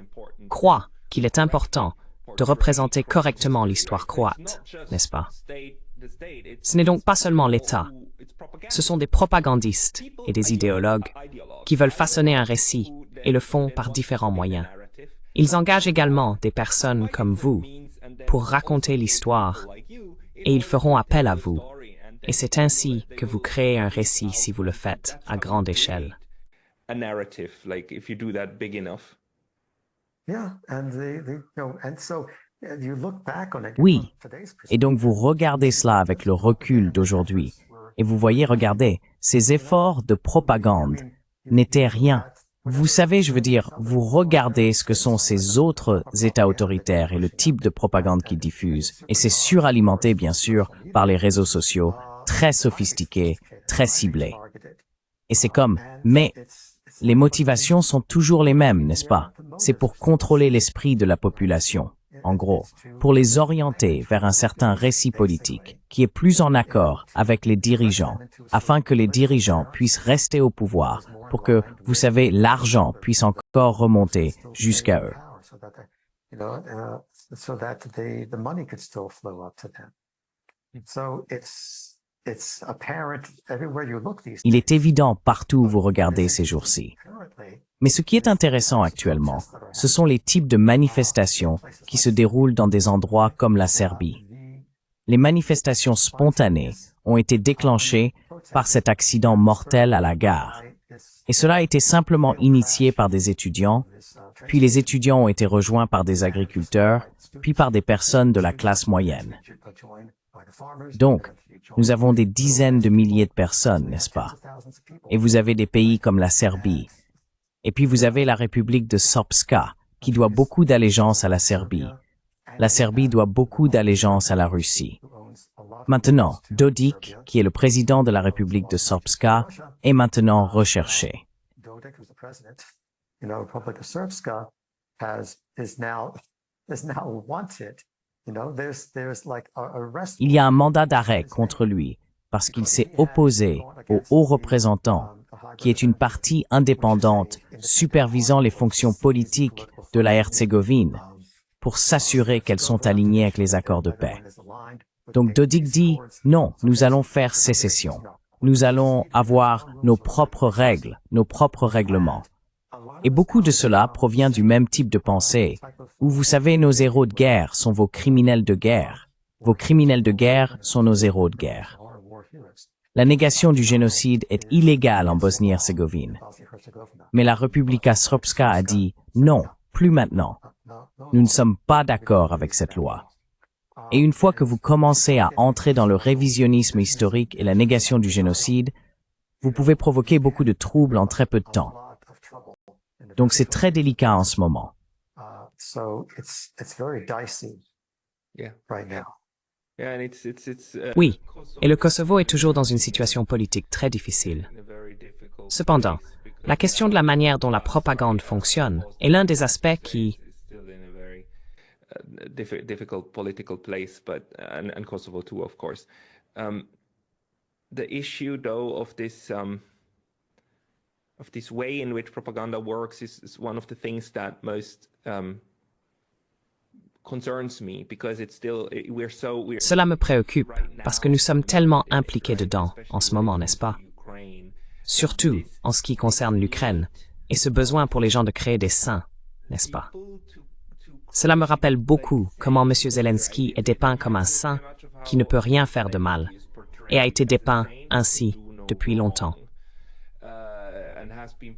croient qu'il est important de représenter correctement l'histoire croate, n'est-ce pas? Ce n'est donc pas seulement l'État. Ce sont des propagandistes et des idéologues qui veulent façonner un récit et le font par différents moyens. Ils engagent également des personnes comme vous pour raconter l'histoire et ils feront appel à vous. Et c'est ainsi que vous créez un récit si vous le faites à grande échelle. a narrative, like if you do that big enough. Yeah, and and so you look back on it. Oui. from today's Et donc vous regardez cela avec le recul d'aujourd'hui. Et vous voyez, regardez, ces efforts de propagande n'étaient rien. Vous savez, je veux dire, vous regardez ce que sont ces autres États autoritaires et le type de propagande qu'ils diffusent. Et c'est suralimenté, bien sûr, par les réseaux sociaux, très sophistiqués, très ciblés. Et c'est comme, mais les motivations sont toujours les mêmes, n'est-ce pas? C'est pour contrôler l'esprit de la population, en gros, pour les orienter vers un certain récit politique qui est plus en accord avec les dirigeants, afin que les dirigeants puissent rester au pouvoir, pour que, vous savez, l'argent puisse encore remonter jusqu'à eux. So that the money could still flow up to them. So it's apparent everywhere you look these Il est évident partout où vous regardez ces jours-ci. currently. Mais ce qui est intéressant actuellement, ce sont les types de manifestations qui se déroulent dans des endroits comme la Serbie. Les manifestations spontanées ont été déclenchées par cet accident mortel à la gare. Et cela a été simplement initié par des étudiants, puis les étudiants ont été rejoints par des agriculteurs, puis par des personnes de la classe moyenne. Donc, nous avons des dizaines de milliers de personnes, n'est-ce pas? Et vous avez des pays comme la Serbie. Et puis vous avez la République de Srpska, qui doit beaucoup d'allégeance à la Serbie. La Serbie doit beaucoup d'allégeance à la Russie. Maintenant, Dodik, qui est le président de la République de Srpska, est maintenant recherché. Dodik, who's the president, Republic of Srpska, is now wanted. There's like a arrest. Il y a un mandat d'arrêt contre lui parce qu'il s'est opposé au haut représentant, qui est une partie indépendante supervisant les fonctions politiques de la Herzégovine, pour s'assurer qu'elles sont alignées avec les accords de paix. Donc Dodik dit, non, nous allons faire sécession. Nous allons avoir nos propres règles, nos propres règlements. Et beaucoup de cela provient du même type de pensée, où vous savez, nos héros de guerre sont vos criminels de guerre. Vos criminels de guerre sont nos héros de guerre. La négation du génocide est illégale en Bosnie-Herzégovine. Mais la Republika Srpska a dit, non, plus maintenant. Nous ne sommes pas d'accord avec cette loi. Et une fois que vous commencez à entrer dans le révisionnisme historique et la négation du génocide, vous pouvez provoquer beaucoup de troubles en très peu de temps. Donc c'est très délicat en ce moment. So it's very dicey Yeah. right now. Yeah, and Oui, et le Kosovo est toujours dans une situation politique très difficile. Cependant, la question de la manière dont la propagande fonctionne est l'un des aspects qui, difficult political place, but and Kosovo too, of course. The issue, though, of this way in which propaganda works is one of the things that most concerns me, because it's still we're cela me préoccupe parce que nous sommes tellement impliqués dedans en ce moment, n'est-ce pas? Surtout en ce qui concerne l'Ukraine et ce besoin pour les gens de créer des saints, n'est-ce pas? Cela me rappelle beaucoup comment M. Zelensky est dépeint comme un saint qui ne peut rien faire de mal et a été dépeint ainsi depuis longtemps.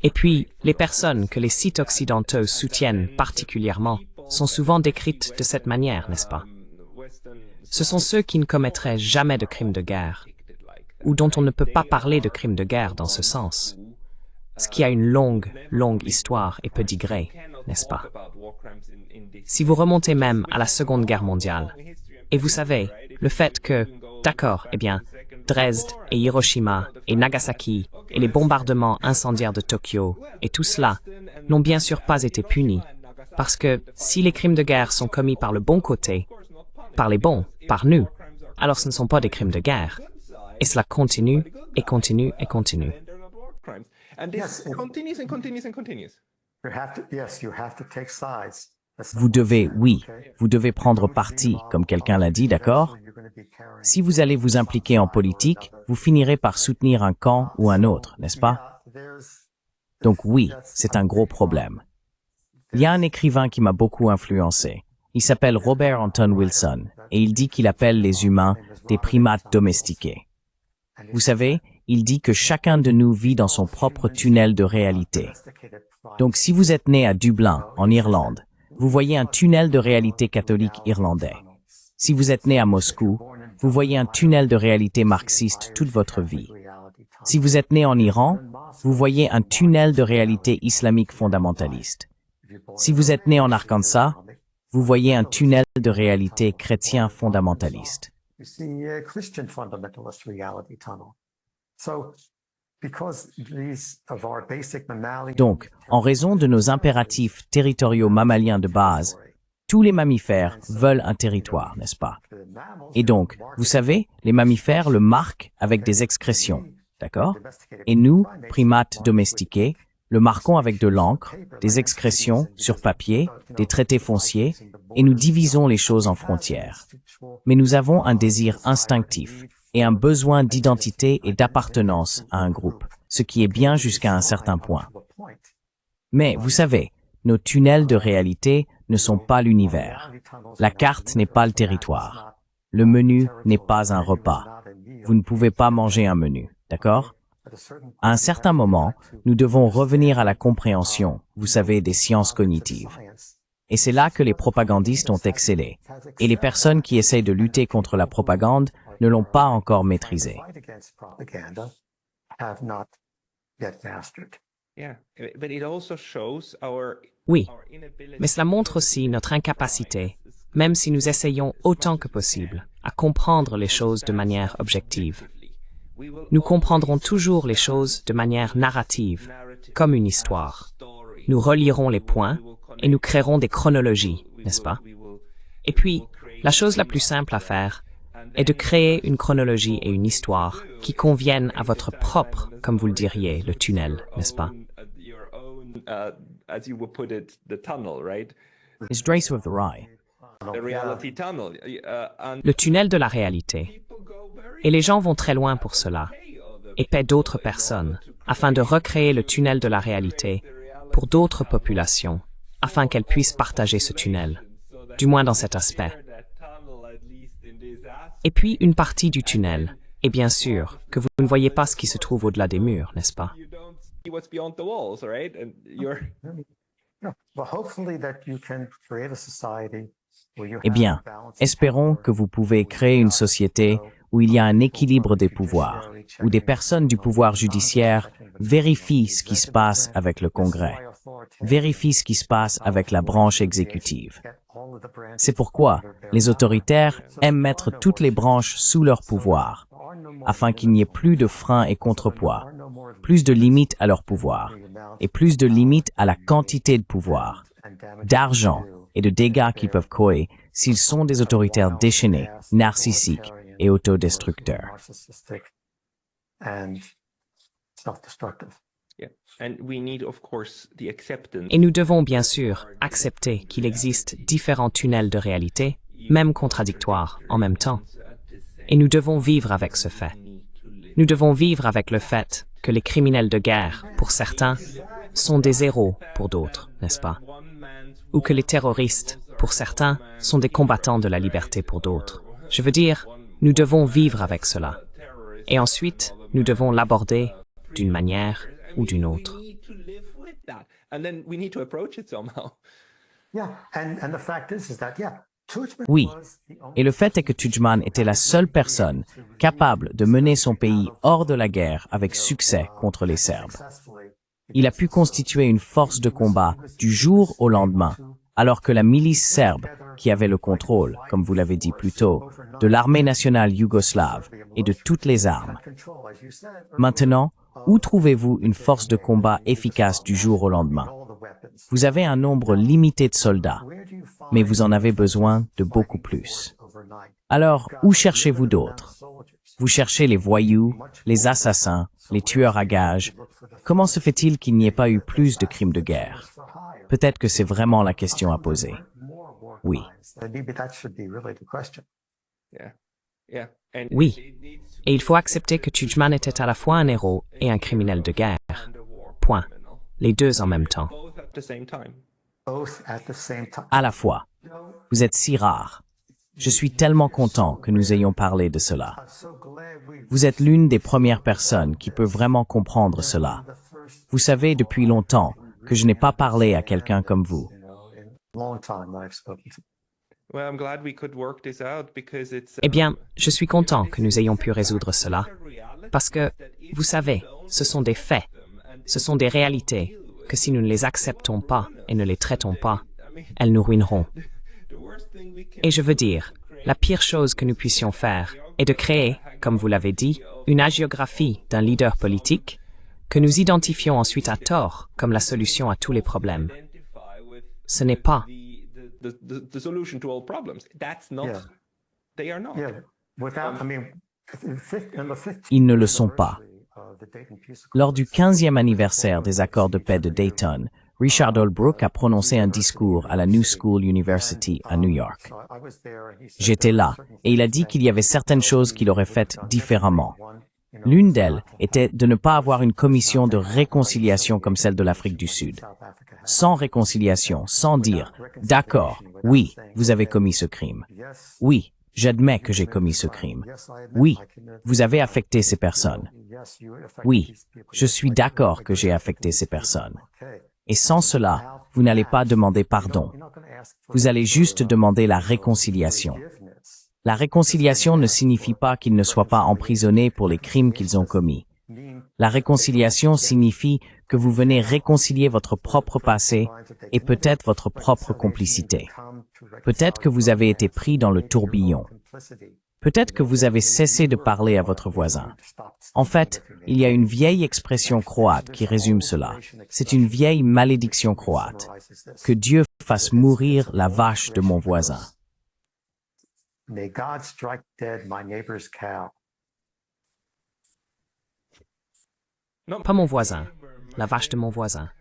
Et puis, les personnes que les sites occidentaux soutiennent particulièrement sont souvent décrites de cette manière, n'est-ce pas? Ce sont ceux qui ne commettraient jamais de crimes de guerre, ou dont on ne peut pas parler de crimes de guerre dans ce sens, ce qui a une longue histoire et pedigree, n'est-ce pas? Si vous remontez même à la Seconde Guerre mondiale, et vous savez, le fait que, d'accord, eh bien, Dresde et Hiroshima et Nagasaki et les bombardements incendiaires de Tokyo et tout cela n'ont bien sûr pas été punis, parce que si les crimes de guerre sont commis par le bon côté, par les bons, par nous, alors ce ne sont pas des crimes de guerre. Et cela continue et continue et continue. And this continues and continues and continues. You have to take sides. Vous devez prendre parti, comme quelqu'un l'a dit, d'accord? Si vous allez vous impliquer en politique, vous finirez par soutenir un camp ou un autre, n'est-ce pas? Donc oui, c'est un gros problème. Il y a un écrivain qui m'a beaucoup influencé. Il s'appelle Robert Anton Wilson, et il dit qu'il appelle les humains des primates domestiqués. Vous savez, il dit que chacun de nous vit dans son propre tunnel de réalité. Donc si vous êtes né à Dublin, en Irlande, vous voyez un tunnel de réalité catholique irlandais. Si vous êtes né à Moscou, vous voyez un tunnel de réalité marxiste toute votre vie. Si vous êtes né en Iran, vous voyez un tunnel de réalité islamique fondamentaliste. Si vous êtes né en Arkansas, vous voyez un tunnel de réalité chrétien fondamentaliste. Donc, en raison de nos impératifs territoriaux mammaliens de base, tous les mammifères veulent un territoire, n'est-ce pas? Et donc, vous savez, les mammifères le marquent avec des excrétions, d'accord? Et nous, primates domestiqués, le marquons avec de l'encre, des excrétions sur papier, des traités fonciers, et nous divisons les choses en frontières. Mais nous avons un désir instinctif et un besoin d'identité et d'appartenance à un groupe, ce qui est bien jusqu'à un certain point. Mais, vous savez, nos tunnels de réalité ne sont pas l'univers. La carte n'est pas le territoire. Le menu n'est pas un repas. Vous ne pouvez pas manger un menu, d'accord? À un certain moment, nous devons revenir à la compréhension, vous savez, des sciences cognitives. Et c'est là que les propagandistes ont excellé. Et les personnes qui essayent de lutter contre la propagande ne l'ont pas encore maîtrisée. Oui, mais cela montre aussi notre incapacité, même si nous essayons autant que possible, à comprendre les choses de manière objective. Nous comprendrons toujours les choses de manière narrative, comme une histoire. Nous relierons les points et nous créerons des chronologies, n'est-ce pas? Et puis, la chose la plus simple à faire est de créer une chronologie et une histoire qui conviennent à votre propre, comme vous le diriez, le tunnel, n'est-ce pas? It's Drace of the Rye. Le tunnel de la réalité. Et les gens vont très loin pour cela, et paient d'autres personnes, afin de recréer le tunnel de la réalité pour d'autres populations, afin qu'elles puissent partager ce tunnel, du moins dans cet aspect. Et puis une partie du tunnel, et bien sûr que vous ne voyez pas ce qui se trouve au-delà des murs, n'est-ce pas? Eh bien, espérons que vous pouvez créer une société où il y a un équilibre des pouvoirs, où des personnes du pouvoir judiciaire vérifient ce qui se passe avec le Congrès, vérifient ce qui se passe avec la branche exécutive. C'est pourquoi les autoritaires aiment mettre toutes les branches sous leur pouvoir, afin qu'il n'y ait plus de freins et contrepoids, plus de limites à leur pouvoir, et plus de limites à la quantité de pouvoir, d'argent et de dégâts qu'ils peuvent causer s'ils sont des autoritaires déchaînés, narcissiques et autodestructeurs. Et nous devons bien sûr accepter qu'il existe différents tunnels de réalité, même contradictoires, en même temps. Et nous devons vivre avec ce fait. Nous devons vivre avec le fait que les criminels de guerre, pour certains, sont des héros pour d'autres, n'est-ce pas? Ou que les terroristes, pour certains, sont des combattants de la liberté pour d'autres. Je veux dire, nous devons vivre avec cela. Et ensuite, nous devons l'aborder d'une manière ou d'une autre. Oui, et le fait est que Tudjman était la seule personne capable de mener son pays hors de la guerre avec succès contre les Serbes. Il a pu constituer une force de combat du jour au lendemain, alors que la milice serbe, qui avait le contrôle, comme vous l'avez dit plus tôt, de l'armée nationale yougoslave et de toutes les armes. Maintenant, où trouvez-vous une force de combat efficace du jour au lendemain? Vous avez un nombre limité de soldats, mais vous en avez besoin de beaucoup plus. Alors, où cherchez-vous d'autres? Vous cherchez les voyous, les assassins, les tueurs à gages. Comment se fait-il qu'il n'y ait pas eu plus de crimes de guerre? Peut-être que c'est vraiment la question à poser. Oui. Oui, et il faut accepter que Tudjman était à la fois un héros et un criminel de guerre. Point. Les deux en même temps. À la fois. Vous êtes si rare. Je suis tellement content que nous ayons parlé de cela. Vous êtes l'une des premières personnes qui peut vraiment comprendre cela. Vous savez depuis longtemps que je n'ai pas parlé à quelqu'un comme vous. Eh bien, je suis content que nous ayons pu résoudre cela, parce que, vous savez, ce sont des faits, ce sont des réalités, que si nous ne les acceptons pas et ne les traitons pas, elles nous ruineront. Et je veux dire, la pire chose que nous puissions faire est de créer, comme vous l'avez dit, une hagiographie d'un leader politique que nous identifions ensuite à tort comme la solution à tous les problèmes. Ce n'est pas. Ils ne le sont pas. Lors du 15e anniversaire des accords de paix de Dayton, Richard Holbrooke a prononcé un discours à la New School University à New York. J'étais là, et il a dit qu'il y avait certaines choses qu'il aurait faites différemment. L'une d'elles était de ne pas avoir une commission de réconciliation comme celle de l'Afrique du Sud. Sans réconciliation, sans dire « D'accord, oui, vous avez commis ce crime. Oui, j'admets que j'ai commis ce crime. Oui, vous avez affecté ces personnes. Oui, je suis d'accord que j'ai affecté ces personnes. » Et sans cela, vous n'allez pas demander pardon. Vous allez juste demander la réconciliation. La réconciliation ne signifie pas qu'ils ne soient pas emprisonnés pour les crimes qu'ils ont commis. La réconciliation signifie que vous venez réconcilier votre propre passé et peut-être votre propre complicité. Peut-être que vous avez été pris dans le tourbillon. Peut-être que vous avez cessé de parler à votre voisin. En fait, il y a une vieille expression croate qui résume cela. C'est une vieille malédiction croate. Que Dieu fasse mourir la vache de mon voisin. May God strike dead my neighbor's cow. Pas mon voisin, la vache de mon voisin.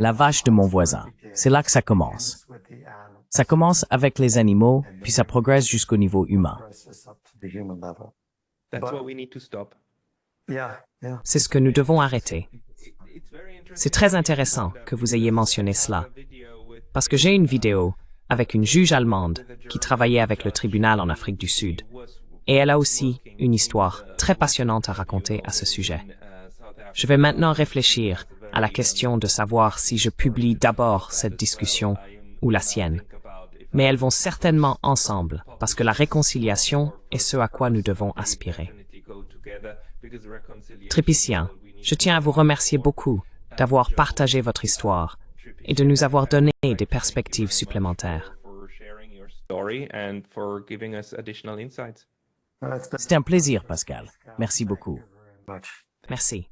La vache de mon voisin. C'est là que ça commence. Ça commence avec les animaux, puis ça progresse jusqu'au niveau humain. C'est ce que nous devons arrêter. C'est très intéressant que vous ayez mentionné cela, parce que j'ai une vidéo avec une juge allemande qui travaillait avec le tribunal en Afrique du Sud, et elle a aussi une histoire très passionnante à raconter à ce sujet. Je vais maintenant réfléchir à la question de savoir si je publie d'abord cette discussion ou la sienne. mais elles vont certainement ensemble, parce que la réconciliation est ce à quoi nous devons aspirer. Tripicien, je tiens à vous remercier beaucoup d'avoir partagé votre histoire et de nous avoir donné des perspectives supplémentaires. C'était un plaisir, Pascal. Merci beaucoup. Merci.